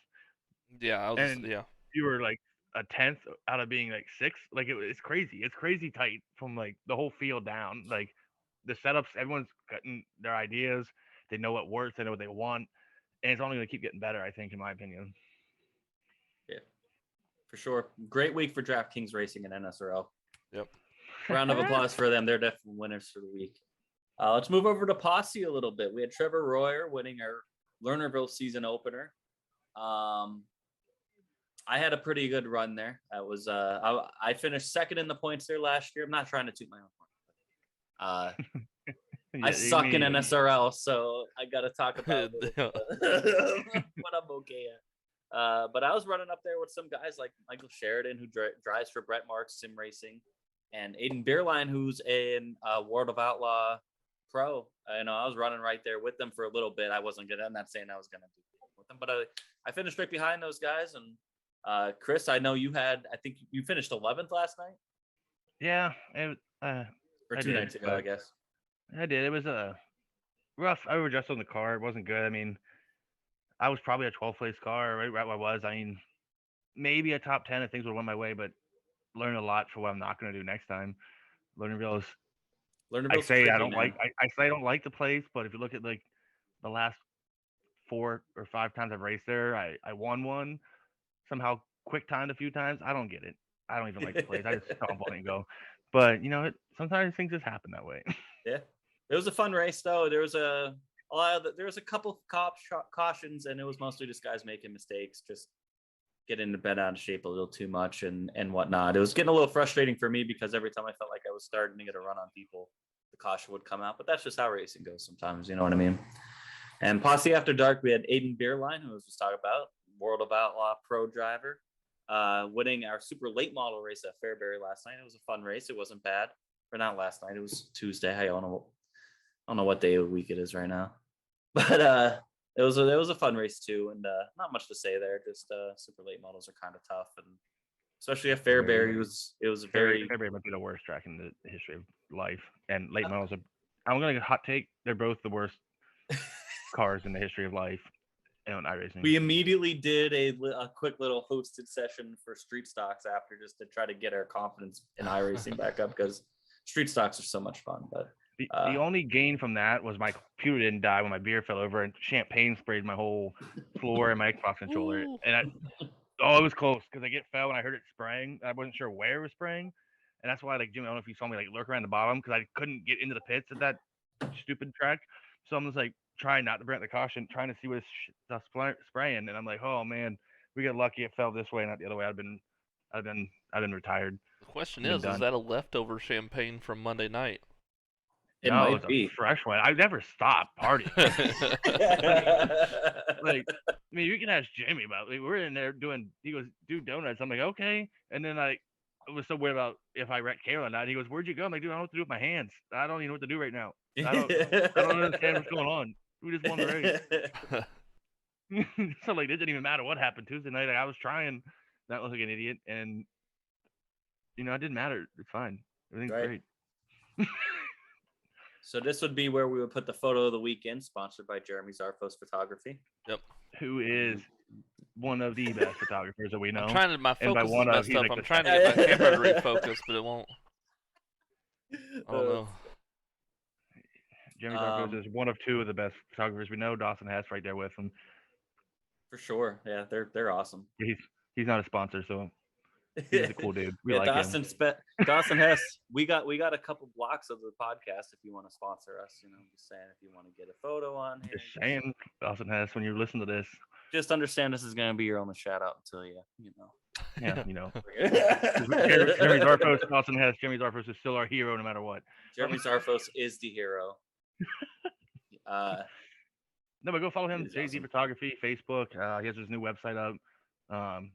Yeah, You were like a tenth out of being like 6. Like it's crazy. It's crazy tight from like the whole field down. Like the setups, everyone's cutting their ideas. They know what works. They know what they want, and it's only gonna keep getting better. I think, in my opinion. Yeah, for sure. Great week for DraftKings Racing and NSRL. Yep. Round of applause for them. They're definitely winners for the week. Let's move over to Posse a little bit. We had Trevor Royer winning our Lernerville season opener. I had a pretty good run there. I was I finished second in the points there last year. I'm not trying to toot my own horn. I suck in NSRL, so I got to talk about what I'm okay at. But I was running up there with some guys like Michael Sheridan, who drives for Brett Marks Sim Racing, and Aiden Beerline, who's in World of Outlaw Pro. I was running right there with them for a little bit. I wasn't good. I'm not saying I was going to do with them, but I finished right behind those guys. And Chris, I know I think you finished 11th last night. Yeah, or 2 nights ago, I guess. I did. It was rough. I overdressed on the car. It wasn't good. I mean, I was probably a 12th place car, right where I was. I mean, maybe a top 10 if things would have went my way, but learned a lot for what I'm not going to do next time. Lernerville's I say I don't like the place, but if you look at like the last 4 or 5 times I've raced there, I won one, somehow quick timed a few times. I don't get it. I don't even like the place. I just stomp on it and go. But sometimes things just happen that way. Yeah, it was a fun race though. There was a couple cautions, and it was mostly just guys making mistakes, just getting the bed out of shape a little too much and whatnot. It was getting a little frustrating for me because every time I felt like I was starting to get a run on people, the caution would come out. But that's just how racing goes sometimes, you know what I mean? And Posse After Dark, we had Aiden Beerline, who was just talking about, World of Outlaw Pro driver, winning our super late model race at Fairbury last night. It was a fun race. It wasn't bad. Or not last night. It was Tuesday. I don't know what day of the week it is right now. But it was a fun race too, and not much to say there. Just super late models are kind of tough, and especially at Fairbury, it was Fairbury might be the worst track in the history of life, and late models are. I'm gonna hot take. They're both the worst cars in the history of life. And iRacing. We immediately did a quick little hosted session for street stocks after, just to try to get our confidence in iRacing back up, because street stocks are so much fun. But the only gain from that was my computer didn't die when my beer fell over and champagne sprayed my whole floor and my Xbox controller. And it was close because it fell and I heard it spraying. I wasn't sure where it was spraying, and that's why, like, Jimmy, I don't know if you saw me lurk around the bottom because I couldn't get into the pits at that stupid track. So I'm just trying not to burn the caution, trying to see what stuff's spraying, and I'm like, oh man, we got lucky it fell this way, not the other way. I've been retired. The question is that a leftover champagne from Monday night? It might be a fresh one. I've never stopped partying. You can ask Jimmy about it. We're in there he goes, do donuts. I'm like, okay. And then I was so worried about if I wrecked Kayla or not. He goes, where'd you go? I'm like, dude, I don't know what to do with my hands. I don't even know what to do right now. I don't understand what's going on. We just won the race. So it didn't even matter what happened Tuesday night. I was trying not look like an idiot, and it didn't matter. It's fine. Everything's great. So this would be where we would put the photo of the weekend, sponsored by Jeremy Zarfos Photography. Yep. Who is one of the best photographers that we know. My focus is messed up. I'm trying to get my camera to refocus, but it won't. I don't know. Jeremy Zarfos is one of 2 of the best photographers we know. Dawson Hess right there with him. For sure. Yeah, they're awesome. He's not a sponsor, so he's a cool dude. We like Dawson him. Dawson Hess, we got a couple blocks of the podcast if you want to sponsor us. Just saying, if you want to get a photo on here. Just saying, Dawson Hess, when you listen to this, just understand this is going to be your only shout out until you know. Yeah, Jeremy Zarfos, Dawson Hess. Jeremy Zarfos is still our hero no matter what. Jeremy Zarfos is the hero. No, but go follow him. JZ awesome. Photography, Facebook. He has his new website up.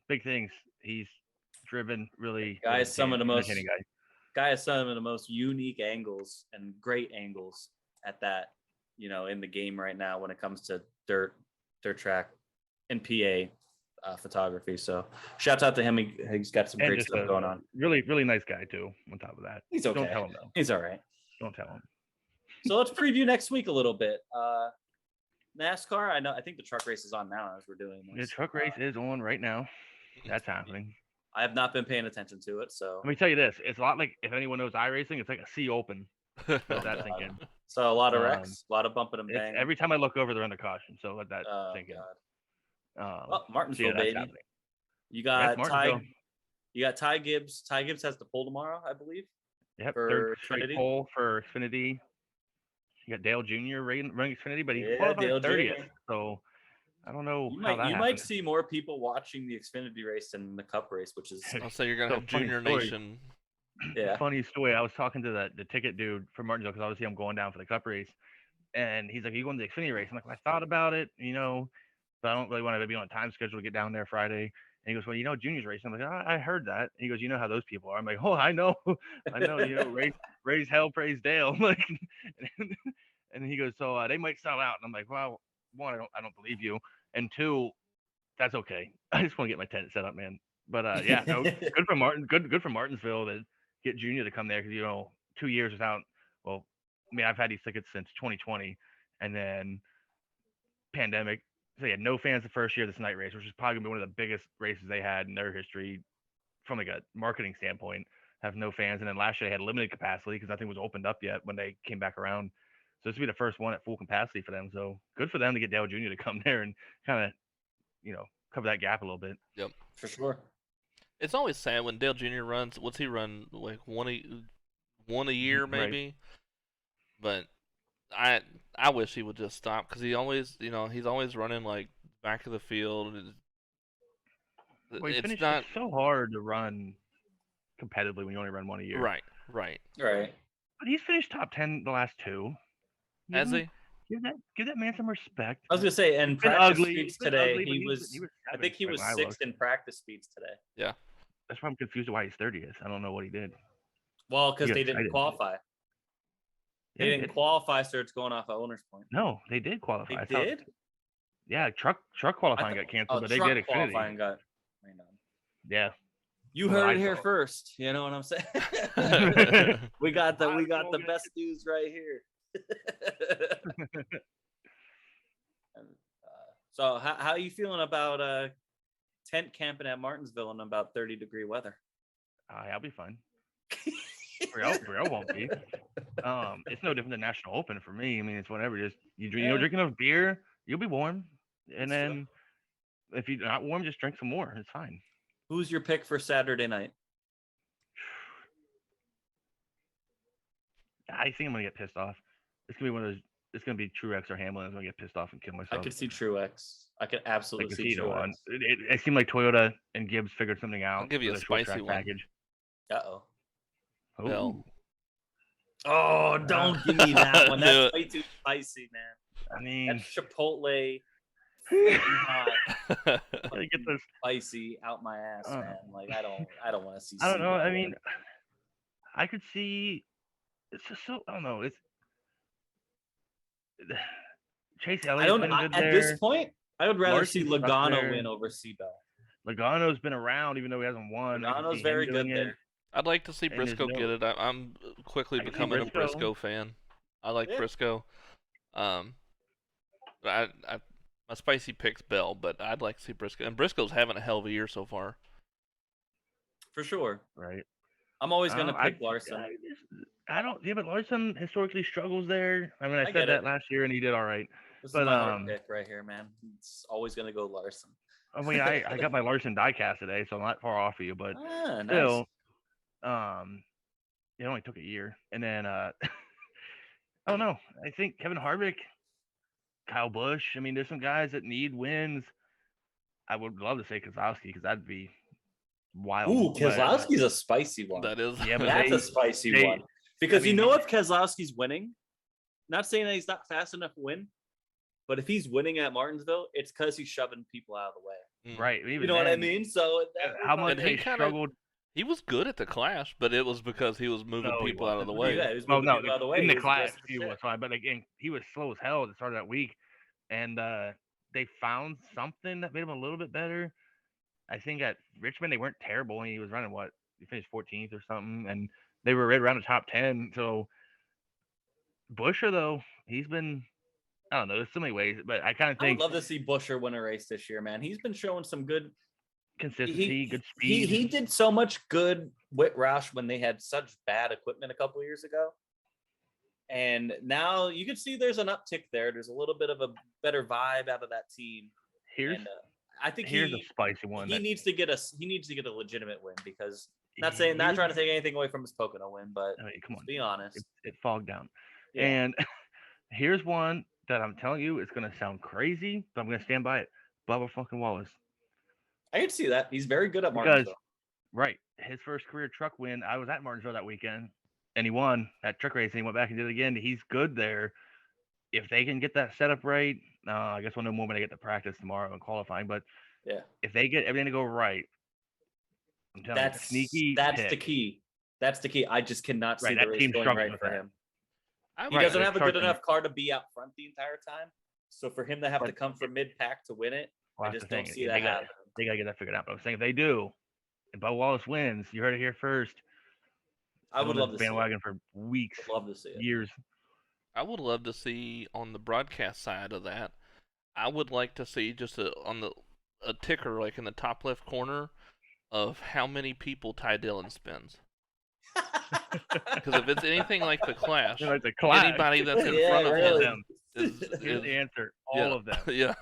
Big things. He's driven really. Guy has some of the most unique angles and great angles at that. In the game right now when it comes to dirt track and PA photography. So shout out to him. He's got some great stuff going on. Really, really nice guy too. On top of that, he's okay. Don't tell him though. He's all right. Don't tell him. So let's preview next week a little bit. NASCAR. I think the truck race is on now as we're doing this. The truck race is on right now. That's happening. I have not been paying attention to it, so let me tell you this: it's a lot like, if anyone knows iRacing, it's like a sea open. That thinking. So a lot of wrecks, a lot of bumping and banging. Every time I look over, they're under caution. So let that sink in. Martinsville, baby. Happening. You got Ty. You got Ty Gibbs. Ty Gibbs has the pole tomorrow, I believe. Yep. Third straight pole for Xfinity. You got Dale Jr. running Xfinity, but he's qualified 30th. So I don't know You how might that you happened. might see more people watching the Xfinity race than the Cup race, which is I'll say you're gonna So have funny Junior story. Nation. yeah. Funny story. I was talking to the ticket dude from Martinsville because obviously I'm going down for the Cup race, and he's like, "Are you going to the Xfinity race?" I'm like, "Well, I thought about it, but I don't really want to be on a time schedule to get down there Friday." And he goes, "Well, Junior's racing." I'm like, I heard that." And he goes, "You know how those people are." I'm like, "Oh, I know, I know. Raise hell, praise Dale." Like, and he goes, "So they might sell out." And I'm like, "Well, one, I don't believe you, and two, that's okay. I just want to get my tent set up, man." But yeah, no, good for good for Martinsville to get Junior to come there because 2 years without. Well, I mean, I've had these tickets since 2020, and then pandemic. So yeah, no fans the first year of this night race, which is probably gonna be one of the biggest races they had in their history from like a marketing standpoint. Have no fans, and then last year they had limited capacity because nothing was opened up yet when they came back around. So this will be the first one at full capacity for them. So good for them to get Dale Jr. to come there and kind of cover that gap a little bit. Yep. For sure. It's always sad when Dale Jr. runs. What's he run like one a year maybe? Right. But I wish he would just stop because he's always running like back of the field. Well, he It's finished. not It's so hard to run competitively when you only run one a year. right. Right. But he's finished top 10 the last two. Has he? Give that man some respect. I was gonna say, and He's been practice ugly. speeds He's been today, ugly, but he was. I think he seventh was when I sixth looked. in practice speeds today. Yeah. That's why I'm confused why he's 30th. I don't know what he did. Well, because He got they didn't excited. qualify. They didn't qualify, so it's going off of owner's point. No, they did qualify. They did? Yeah, truck qualifying got canceled, but they did Xfinity. Qualifying got rained on. Yeah. You Well, heard I it here saw. first. You know what I'm saying? we got the best news right here. So how are you feeling about tent camping at Martinsville in about 30-degree weather? I'll be fine. Brielle won't be. It's no different than National Open for me. I mean, it's whatever. Just drink enough beer, you'll be warm, and That's then if you're not warm, just drink some more. It's fine. Who's your pick for Saturday night? I think I'm gonna get pissed off. It's gonna be one of those. It's gonna be Truex or Hamlin. I'm gonna get pissed off and kill myself. I could see Truex. I could absolutely see Truex. It seemed like Toyota and Gibbs figured something out. I'll give you a spicy one. Package. Uh-oh. Bell. Oh, don't give me that one. That's way too spicy, man. I mean, that's Chipotle. Hot, get this spicy out my ass, man. Like I don't want to see. I don't know. I mean, I could see. It's just so. I don't know. It's Chase Elliott. At this point, I would rather see Larson's Logano win over Seabell. Logano's been around, even though he hasn't won. Logano's very good there. I'd like to see Briscoe get it. I'm quickly becoming a Briscoe fan. I like Briscoe. My spicy pick's Bell, but I'd like to see Briscoe. And Briscoe's having a hell of a year so far. For sure. Right. I'm always going to pick Larson. But Larson historically struggles there. I mean, I said that last year, and he did all right. This is my pick right here, man. It's always going to go Larson. I mean, I got my Larson diecast today, so I'm not far off of you, but still, it only took a year. And then, I don't know. I think Kevin Harvick, Kyle Busch. I mean, there's some guys that need wins. I would love to say Keselowski because that'd be wild. Ooh, Keselowski's a spicy one. That is. Yeah, but that's a spicy one. Because if Keselowski's winning, not saying that he's not fast enough to win, but if he's winning at Martinsville, it's because he's shoving people out of the way. Right. You know what I mean? So how much he struggled. He was good at the Clash, but it was because he was moving people out of the way. Yeah, he was moving people out of the way. In the Clash, he was fine. But again, he was slow as hell at the start of that week. And they found something that made him a little bit better. I think at Richmond, they weren't terrible. And he was running, he finished 14th or something. And they were right around the top 10. So Buescher, though, he's been, I don't know, there's so many ways. But I kind of think. I would love to see Buescher win a race this year, man. He's been showing some good consistency, good speed. He did so much good with Roush when they had such bad equipment a couple of years ago. And now you can see there's an uptick there. There's a little bit of a better vibe out of that team. I think here's a spicy one. He needs to get a legitimate win because not trying to take anything away from his Pocono win, but come on, be honest. It fogged down. Yeah. And here's one that I'm telling you, it's gonna sound crazy, but I'm gonna stand by it. Bubba fucking Wallace. I can see that. He's very good at Because Martinsville. right, his first career truck win. I was at Martinsville that weekend, and he won that truck race. And he went back and did it again. He's good there. If they can get that setup right, I guess we'll know more when they get to practice tomorrow and qualifying. But Yeah, if they get everything to go right, I'm telling you, sneaky that's pick. the key. That's the key. I just cannot see Right, the that race team going struggles right with for that. him. He Right, doesn't they're have a good charging- enough car to be out front the entire time. So for him to have to But- come from mid-pack to win it, Well, I that's just the don't thing. see They that got- happening. They gotta get that figured out. But I'm saying if they do, and Bubba Wallace wins, you heard it here first. I would Been on love this to see it. bandwagon for weeks, I'd love to see it. years. I would love to see on the broadcast side of that. I would like to see just a ticker like in the top left corner of how many people Ty Dillon spins. Because if it's anything like the Clash, You know, it's a clash. anybody that's in Yeah, front of really. him is Here's the answer. yeah, All of them. Yeah,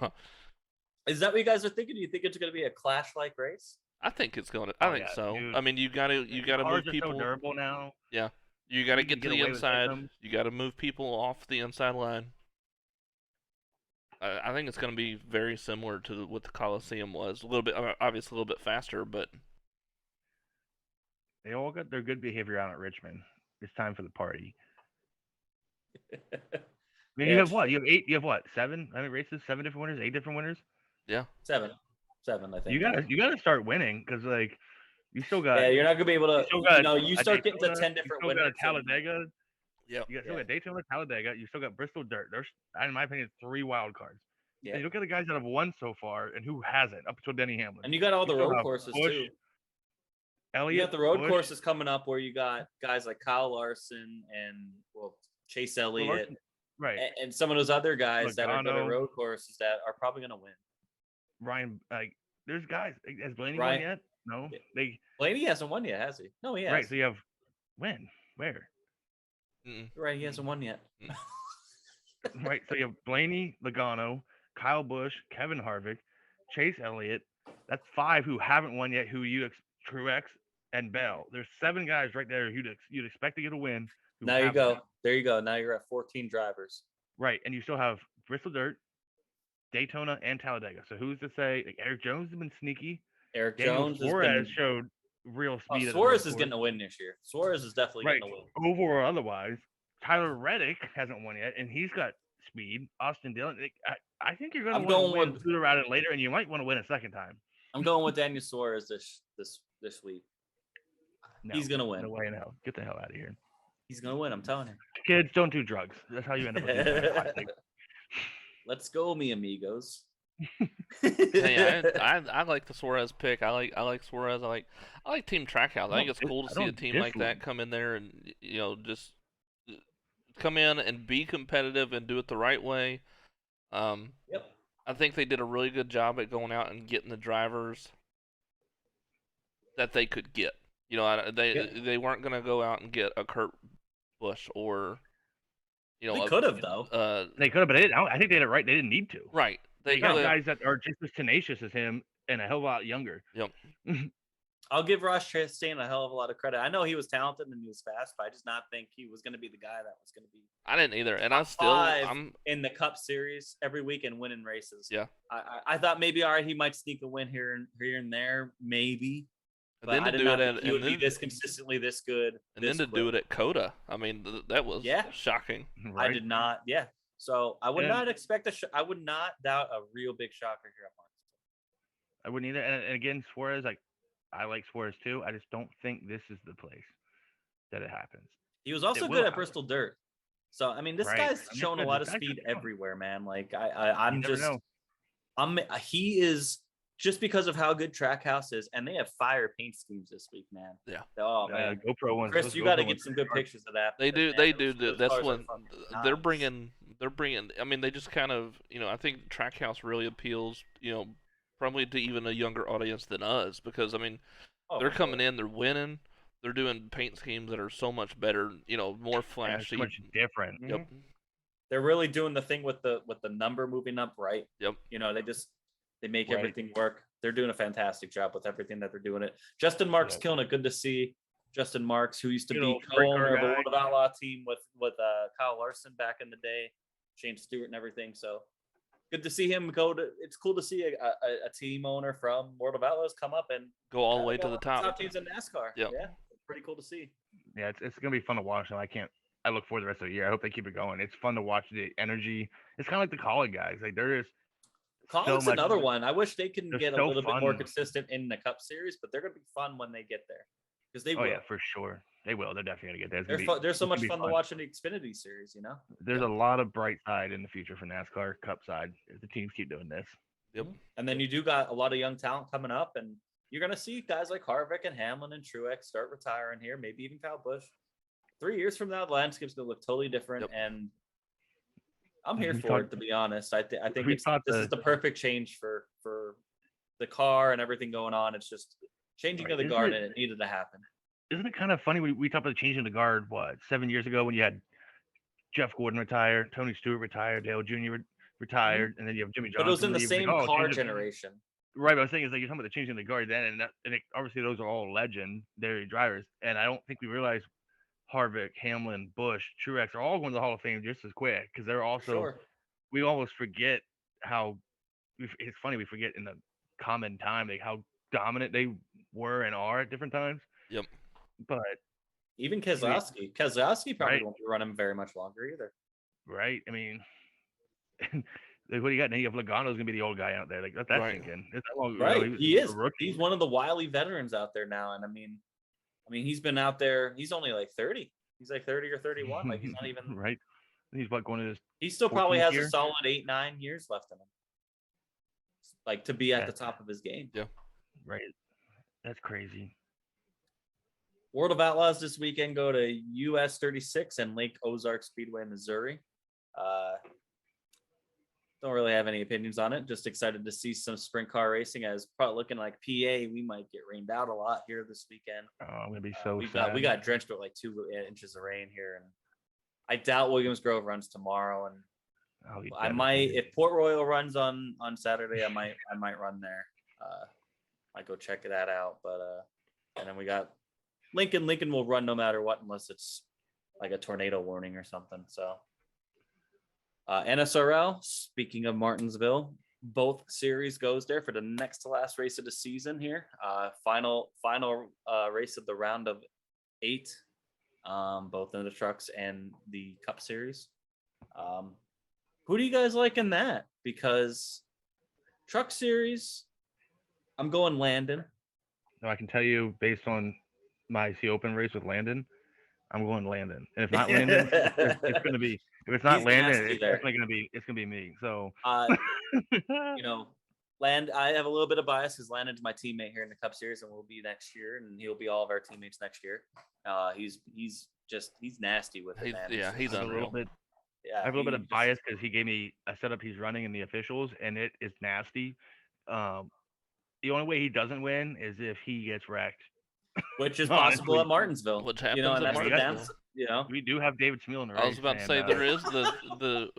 Is that what you guys are thinking? Do you think it's going to be a Clash-like race? I think it's going to. I Oh, think yeah, so. dude. I mean, you got to Cars move are people. so durable now. You got to You get to can the get away with inside. them. You got to move people off the inside line. I think it's going to be very similar to what the Coliseum was. A little bit, obviously, a little bit faster, but They all got their good behavior out at Richmond. It's time for the party. I mean, Yeah, you have what? You have 8. You have what? 7? I mean, races, 7 different winners, 8 different winners. Seven, I think. You gotta start winning because like you still got. Yeah, you're not going to be able to. still got You a start getting to Daytona, 10 different you still winners. got a Talladega. Yep. You got still Yeah. got Daytona, Talladega. You still got Bristol Dirt. There's, in my opinion, 3 wild cards. Yeah. And you look at the guys that have won so far and who hasn't up until Denny Hamlin. And you got all the You still road have courses Busch, too. Elliott, You got the road Busch, courses coming up where you got guys like Kyle Larson and Chase Elliott Larson, right? and some of those other guys that are good at Logano. road courses that are probably going to win. Ryan, like there's guys. Has Blaney Ryan- won yet? No. Yeah. They Blaney hasn't won yet, has he? No, he has. right. So you have when? Where? mm-mm. Right, he hasn't won yet. Right. So you have Blaney, Logano, Kyle Busch, Kevin Harvick, Chase Elliott. That's 5 who haven't won yet. Who Truex and Bell. There's 7 guys right there who you'd expect to get a win. who Now you haven't go. yet. There you go. Now you're at 14 drivers. Right, and you still have Bristol Dirt, Daytona, and Talladega. So who's to say? Like, Eric Jones has been sneaky. Eric Daniel Jones has Suarez been. showed real speed. at the Suarez road is course. getting a win this year. Suarez is definitely Right. getting a win. Oval or otherwise. Tyler Reddick hasn't won yet, and he's got speed. Austin Dillon. I think you're going I'm to want to going win with- sooner rather than later, and you might want to win a second time. I'm going with Daniel Suarez this week. No, He's gonna win. No way in hell. Get the hell out of here. He's gonna win. I'm telling you. Kids, don't do drugs. That's how you end up with these guys, I think. Let's go, mi amigos. Hey, I like the Suarez pick. I like Suarez. I like Team Trackhouse. I think it's cool to I see a don't team like that dislike. come in there and just come in and be competitive and do it the right way. Yep. I think they did a really good job at going out and getting the drivers that they could get. They weren't gonna go out and get a Kurt Busch or They could have though. They could have, but I think they did it right. They didn't need to. Right. They They got could guys that are just as tenacious as him and a hell of a lot younger. I'll give Ross Chastain a hell of a lot of credit. I know he was talented and he was fast, but I just not think he was going to be the guy that was going to be I didn't either, and I'm in the Cup Series every week and winning races. Yeah. I thought maybe all right, he might sneak a win here and there, maybe. And But then I to did do not it think at he would and be then, this consistently this good. and then to do it at Coda. I mean, that was Yeah. shocking. I Right? did not. Yeah. So I would And- not expect I would not doubt a real big shocker here at Martinsville. I wouldn't either. And again, Suarez, I like Suarez too. I just don't think this is the place that it happens. He was also will good at happen. Bristol Dirt. So I mean, this Right. guy's I mean, shown a this lot of guy's speed strong. everywhere, man. Like You I'm never just know. he is just because of how good Trackhouse is, and they have fire paint schemes this week, man. Yeah. Oh man, GoPro ones. Chris, those you got to GoPro get ones some are good sharp. pictures of that. They because, do. man, They those- do. those That's cars are when fucking they're nice. bringing. They're bringing. I mean, they just kind of. I think Trackhouse really appeals. Probably to even a younger audience than us, because I mean, Oh, they're for coming sure. in, they're winning, they're doing paint schemes that are so much better. More Yeah, it's flashy. much different. Yep. They're really doing the thing with the number moving up, right? Yep. They make Right. everything work. They're doing a fantastic job with everything that they're doing it. Justin Marks Yeah. killing it. Good to see Justin Marks, who used to Good be old sprint car co-owner of the guy. World of Outlaw team with Kyle Larson back in the day. Shane Stewart and everything. So good to see him go to. It's cool to see a team owner from World of Outlaws come up and Go all the way to the top top. teams in NASCAR. Yep. Yeah, pretty cool to see. Yeah, it's gonna be fun to watch. And I look forward to the rest of the year. I hope they keep it going. It's fun to watch the energy. It's kind of like the Colin guys. Like there is Colin's so much. another one. I wish they can They're get a so little bit fun. more consistent in the Cup Series, but they're going to be fun when they get there because they will. Oh yeah, for sure. They will. They're definitely gonna get there. There's so much it's fun gonna to be watch in the Xfinity Series, you know. There's a lot of bright side in the future for NASCAR Cup side if the teams keep doing this. Yep. And then you do got a lot of young talent coming up, and you're going to see guys like Harvick and Hamlin and Truex start retiring here, maybe even Kyle Busch. 3 years from now, the landscape's going to look totally different, and I'm here for it, to be honest. I think this is the perfect change for the car and everything going on. It's just changing of the guard, and it needed to happen. Isn't it kind of funny? We talked about changing the guard, 7 years ago when you had Jeff Gordon retire, Tony Stewart retired, Dale Jr. retired, and then you have Jimmy Johnson. But it was in the same car generation. Right, but I was saying is like you're talking about the changing the guard then, and obviously those are all legendary drivers, and I don't think we realize Harvick, Hamlin, Busch, Truex are all going to the Hall of Fame just as quick because they're also. We almost forget how. It's funny we forget in the common time like how dominant they were and are at different times. Yep. But even Keselowski probably won't be running very much longer either. Right. I mean, what do you got? Now you have Logano's gonna be the old guy out there. Like that's thinking. Right. He is. He's one of the wily veterans out there now, and I mean, he's been out there. He's only like 30. He's like 30 or 31. Like he's not even right. He's going to this. He still probably has a solid 8-9 years left in him. Like to be at the top of his game. Yeah. Right. That's crazy. World of Outlaws this weekend go to US 36 and Lake Ozark Speedway, Missouri. Don't really have any opinions on it. Just excited to see some sprint car racing. As probably looking like PA, we might get rained out a lot here this weekend. Oh, I'm gonna be so sad. We got drenched with like 2 inches of rain here, and I doubt Williams Grove runs tomorrow. And I might, if Port Royal runs on Saturday, I might run there. Might go check that out. But and then we got Lincoln. Lincoln will run no matter what, unless it's like a tornado warning or something. So. NSRL, speaking of Martinsville, both series goes there for the next to last race of the season here. Final race of the round of 8, both in the trucks and the Cup Series. Who do you guys like in that? Because Truck Series, I'm going Landon. No, I can tell you based on my IC Open race with Landon, I'm going Landon. And if not Landon, it's going to be. If it's not Landon, it's definitely going to be me. So, I have a little bit of bias because Landon's my teammate here in the Cup Series, and will be next year, and he'll be all of our teammates next year. He's nasty with it, man. He's unreal. I have a little bit of bias because he gave me a setup he's running in the officials, and it is nasty. The only way he doesn't win is if he gets wrecked. Which is possible at Martinsville. Which happens and at that's Martinsville. We do have David Smeal in the race. I was about to say there is the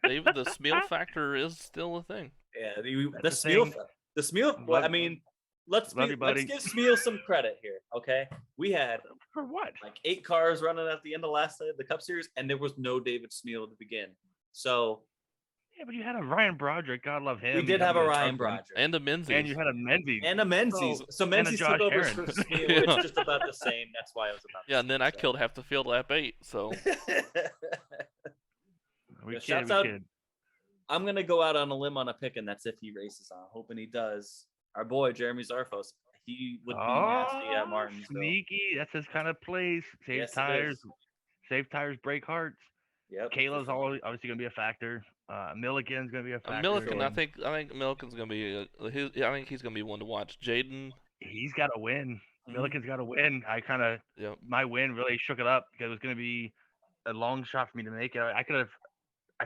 Smeal factor is still a thing. Yeah, the Smeal. Well, I mean, let's give Smeal some credit here, okay? We had for what like 8 cars running at the end of last day of the Cup Series, and there was no David Smeal to begin. So. Yeah, but you had a Ryan Broderick. God love him. We did have a Ryan Broderick. And a Menzies. And you had a Menzies. And a Menzies. So Menzies took over for Smeal. It's just about the same. That's why it was about the same. And then I killed half the field lap 8. So. Shouts out. I'm going to go out on a limb on a pick, and that's if he races on. Hoping he does. Our boy, Jeremy Zarfos. He would be nasty at Martinsville. Sneaky. That's his kind of place. Save tires. Save tires, break hearts. Yep. Kayla's obviously going to be a factor. Milliken's going to be a factor. Milliken, I think Milliken's going to be I think he's going to be one to watch. Jaden, he's got to win. Milliken's got to win. My win really shook it up because it was going to be a long shot for me to make it. I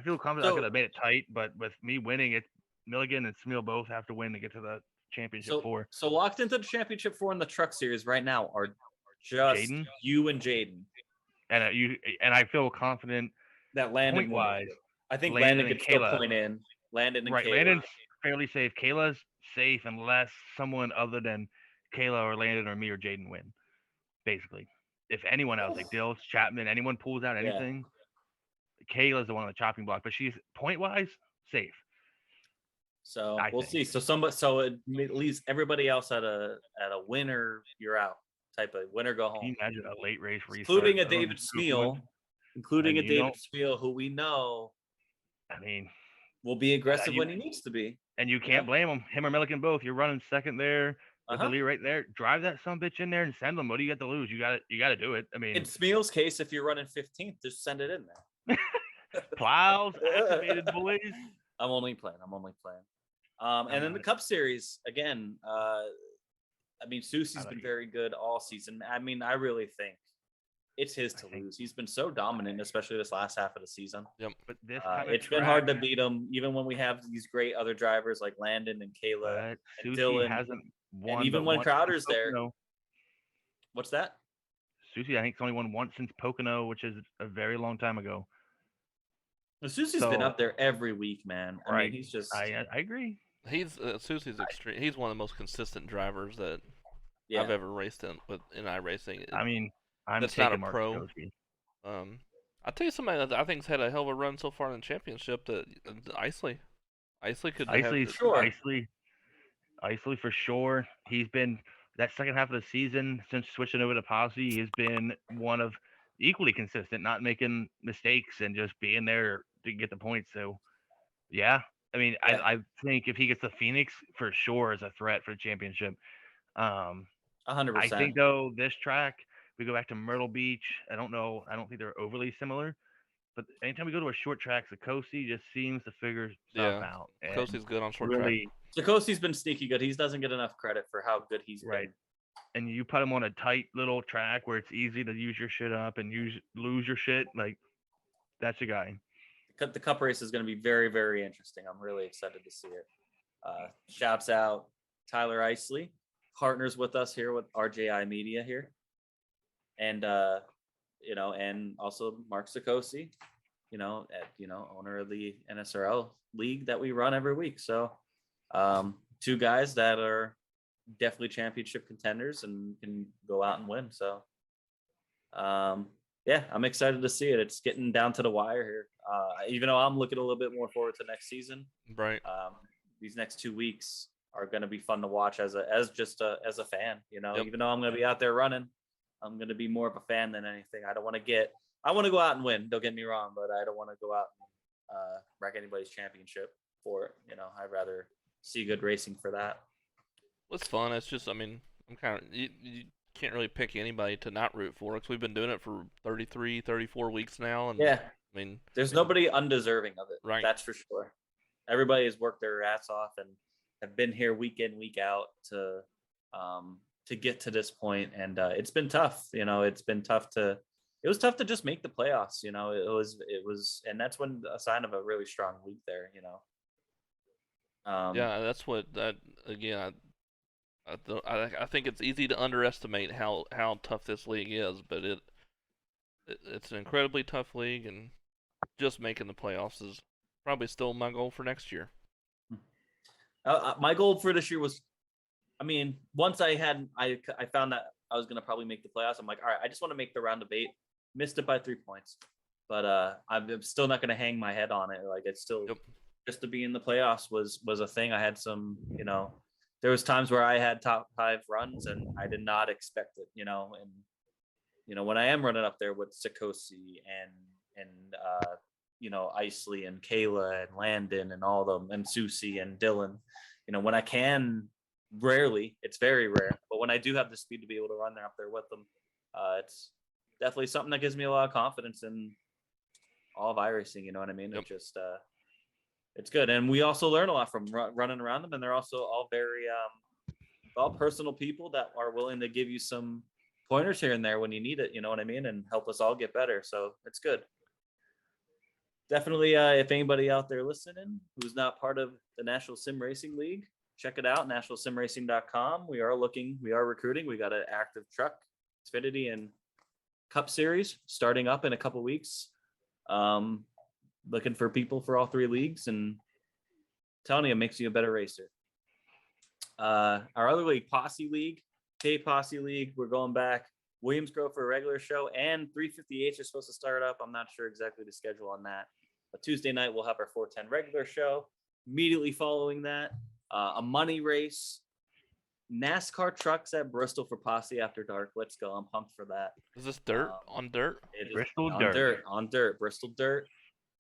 feel confident I could have made it tight, but with me winning it, Milliken and Smeal both have to win to get to the championship 4. So locked into the championship 4 in the Truck Series right now are just Jaden? You and Jaden. And I feel confident that Landon wise. I think Landon could still point in. Landon and Kayla. Landon's fairly safe. Kayla's safe unless someone other than Kayla or Landon or me or Jaden win. Basically, if anyone else like Dills, Chapman, anyone pulls out anything, Kayla's the one on the chopping block, but she's point wise safe. So I we'll think. see. So it leaves everybody else at a winner, you're out type of winner go Can you home, imagine a late race restart? including a I don't David know who won. Smeal, including I a mean, you David know- Smeal, who we know I mean, will be aggressive you- when he needs to be. and you can't blame him or Milliken both. You're running second there with the lead right there. Drive that son bitch in there and send them. What do you got to lose? You got to do it. I mean, In Smeal's case, if you're running 15th, just send it in there. plows activated, boys. I'm only playing. And then the Cup Series again. I mean, Susie's been very good all season. I mean, I really think it's his to lose. He's been so dominant, especially this last half of the season. Yep. But this it's been hard to beat him, even when we have these great other drivers like Landon and Kayla and Dylan. Hasn't won, and even when Crowder's there. What's that? Susie, I think, it's only won once since Pocono, which is a very long time ago. Well, Susie's been up there every week, man. I mean, he's just. I agree. He's Susie's extreme. He's one of the most consistent drivers that I've ever raced in iRacing. I mean, that's not a pro. I'll tell you somebody that I think's had a hell of a run so far in the championship. That Isley could have. Isley for sure. He's been that second half of the season since switching over to Posse. He's been one of equally consistent, not making mistakes and just being there to get the points. So, yeah. I mean, I think if he gets the Phoenix, for sure is a threat for the championship. 100%. I think, though, this track, we go back to Myrtle Beach. I don't know. I don't think they're overly similar. But anytime we go to a short track, Sakosi just seems to figure stuff out. Sakosi's good on short track. Sakosi's been sneaky good. He doesn't get enough credit for how good he's been. And you put him on a tight little track where it's easy to use your shit up and lose your shit. Like, that's a guy. The Cup race is going to be very, very interesting. I'm really excited to see it. Shouts out Tyler Isley, partners with us here with RJI Media here, and and also Mark Sakosi, owner of the NSRL league that we run every week. So, two guys that are definitely championship contenders and can go out and win. So, I'm excited to see it. It's getting down to the wire here. Even though I'm looking a little bit more forward to next season. Right. These next 2 weeks are going to be fun to watch as a fan. Even though I'm going to be out there running, I'm going to be more of a fan than anything. I want to go out and win. Don't get me wrong, but I don't want to go out and wreck anybody's championship for it. I'd rather see good racing for that. Well, it's fun. It's just, I mean, I'm kind of you can't really pick anybody to not root for because we've been doing it for 33, 34 weeks now, and I mean, there's nobody undeserving of it. Right. That's for sure. Everybody has worked their ass off and have been here week in, week out to get to this point, and it's been tough. It was tough to just make the playoffs. It was, and that's when a sign of a really strong league there. That's what that again. I think it's easy to underestimate how tough this league is, but it's an incredibly tough league, and just making the playoffs is probably still my goal for next year. My goal for this year was, once I found that I was going to probably make the playoffs, I'm like, all right, I just want to make the round of 8. Missed it by 3 points, but I'm still not going to hang my head on it. Like, it's still just to be in the playoffs was a thing. I had some, there was times where I had top 5 runs and I did not expect it, and when I am running up there with Sakosi and Isley and Kayla and Landon and all of them and Susie and Dylan, when I can, rarely, it's very rare, but when I do have the speed to be able to run there up there with them, it's definitely something that gives me a lot of confidence in all of iRacing. You know what I mean? It just, it's good. And we also learn a lot from running around them. And they're also all very, all personal people that are willing to give you some pointers here and there when you need it. You know what I mean? And help us all get better. So it's good. Definitely, if anybody out there listening who's not part of the National Sim Racing League, check it out, nationalsimracing.com. We are recruiting. We got an active truck, Xfinity, and Cup Series starting up in a couple weeks. Looking for people for all 3 leagues, and telling you, it makes you a better racer. Our other league, Posse League, K Posse League, we're going back Williams Grove for a regular show, and 358 is supposed to start up. I'm not sure exactly the schedule on that. But Tuesday night, we'll have our 410 regular show. Immediately following that, a money race. NASCAR trucks at Bristol for Posse After Dark. Let's go. I'm pumped for that. Is this dirt on dirt? It is Bristol on Dirt. On dirt. Bristol Dirt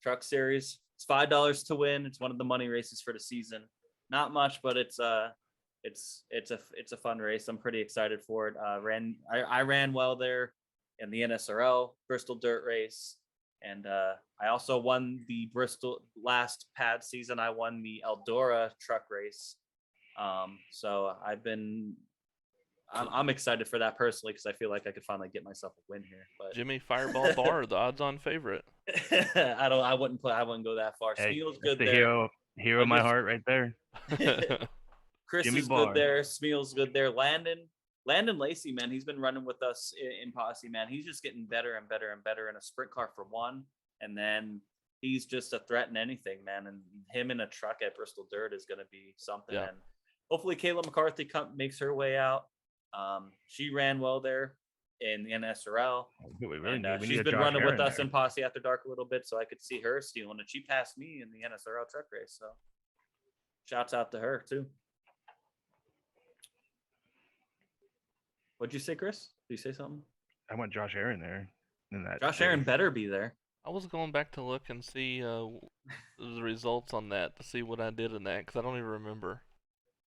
Truck Series. It's $5 to win. It's one of the money races for the season. Not much, but it's a fun race. I'm pretty excited for it. I ran well there in the NSRL Bristol Dirt race, and I also won the Bristol last pad season. I won the Eldora truck race. So I'm excited for that personally because I feel like I could finally get myself a win here. But Jimmy Fireball Barr, the odds-on favorite. I wouldn't go that far. Hey, Smeal's that's good the there. hero of my heart right there. Chris Jimmy is Barr. good there. Smeal's good there. Landon Lacey, man, he's been running with us in Posse, man. He's just getting better and better and better in a sprint car for one, and then he's just a threat in anything, man. And him in a truck at Bristol Dirt is going to be something. Yeah. And hopefully Kayla McCarthy makes her way out. She ran well there in the NSRL. She's been running with us in Posse After Dark a little bit, so I could see her stealing it. She passed me in the NSRL truck race, so shouts out to her too. What'd you say, Chris? Did you say something? I want Josh Aaron there. In that Josh Aaron better be there. I was going back to look and see the results on that to see what I did in that because I don't even remember.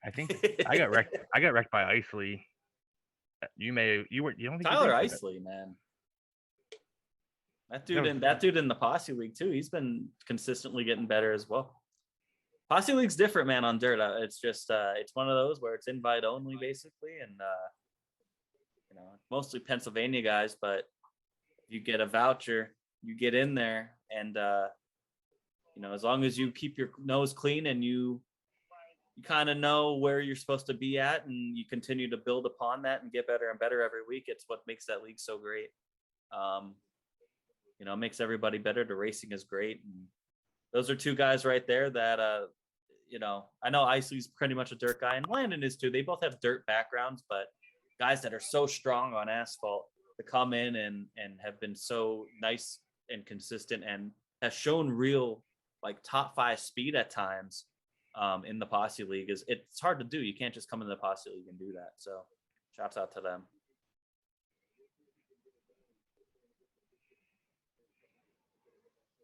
I think I got wrecked. I got wrecked by Isley. You don't think Tyler Isley, man. That dude in the Posse League too. He's been consistently getting better as well. Posse League's different, man. On dirt, it's just it's one of those where it's invite only basically, and mostly Pennsylvania guys. But you get a voucher, you get in there, and as long as you keep your nose clean and you kind of know where you're supposed to be at, and you continue to build upon that and get better and better every week. It's what makes that league so great. It makes everybody better. The racing is great. And those are two guys right there that, I know Isley's pretty much a dirt guy, and Landon is too. They both have dirt backgrounds, but guys that are so strong on asphalt to come in and have been so nice and consistent and has shown real like top 5 speed at times. In the Posse League it's hard to do. You can't just come into the Posse League and do that. So shouts out to them.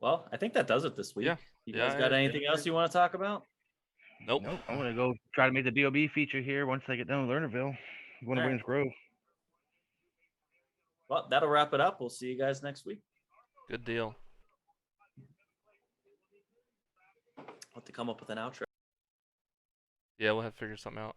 Well, I think that does it this week. Yeah. You guys got anything else you want to talk about? Nope. I'm going to go try to make the DOB feature here once I get done with Lernerville. Going to Williams Grove. Well, that'll wrap it up. We'll see you guys next week. Good deal. I'll have to come up with an outro. Yeah, we'll have to figure something out.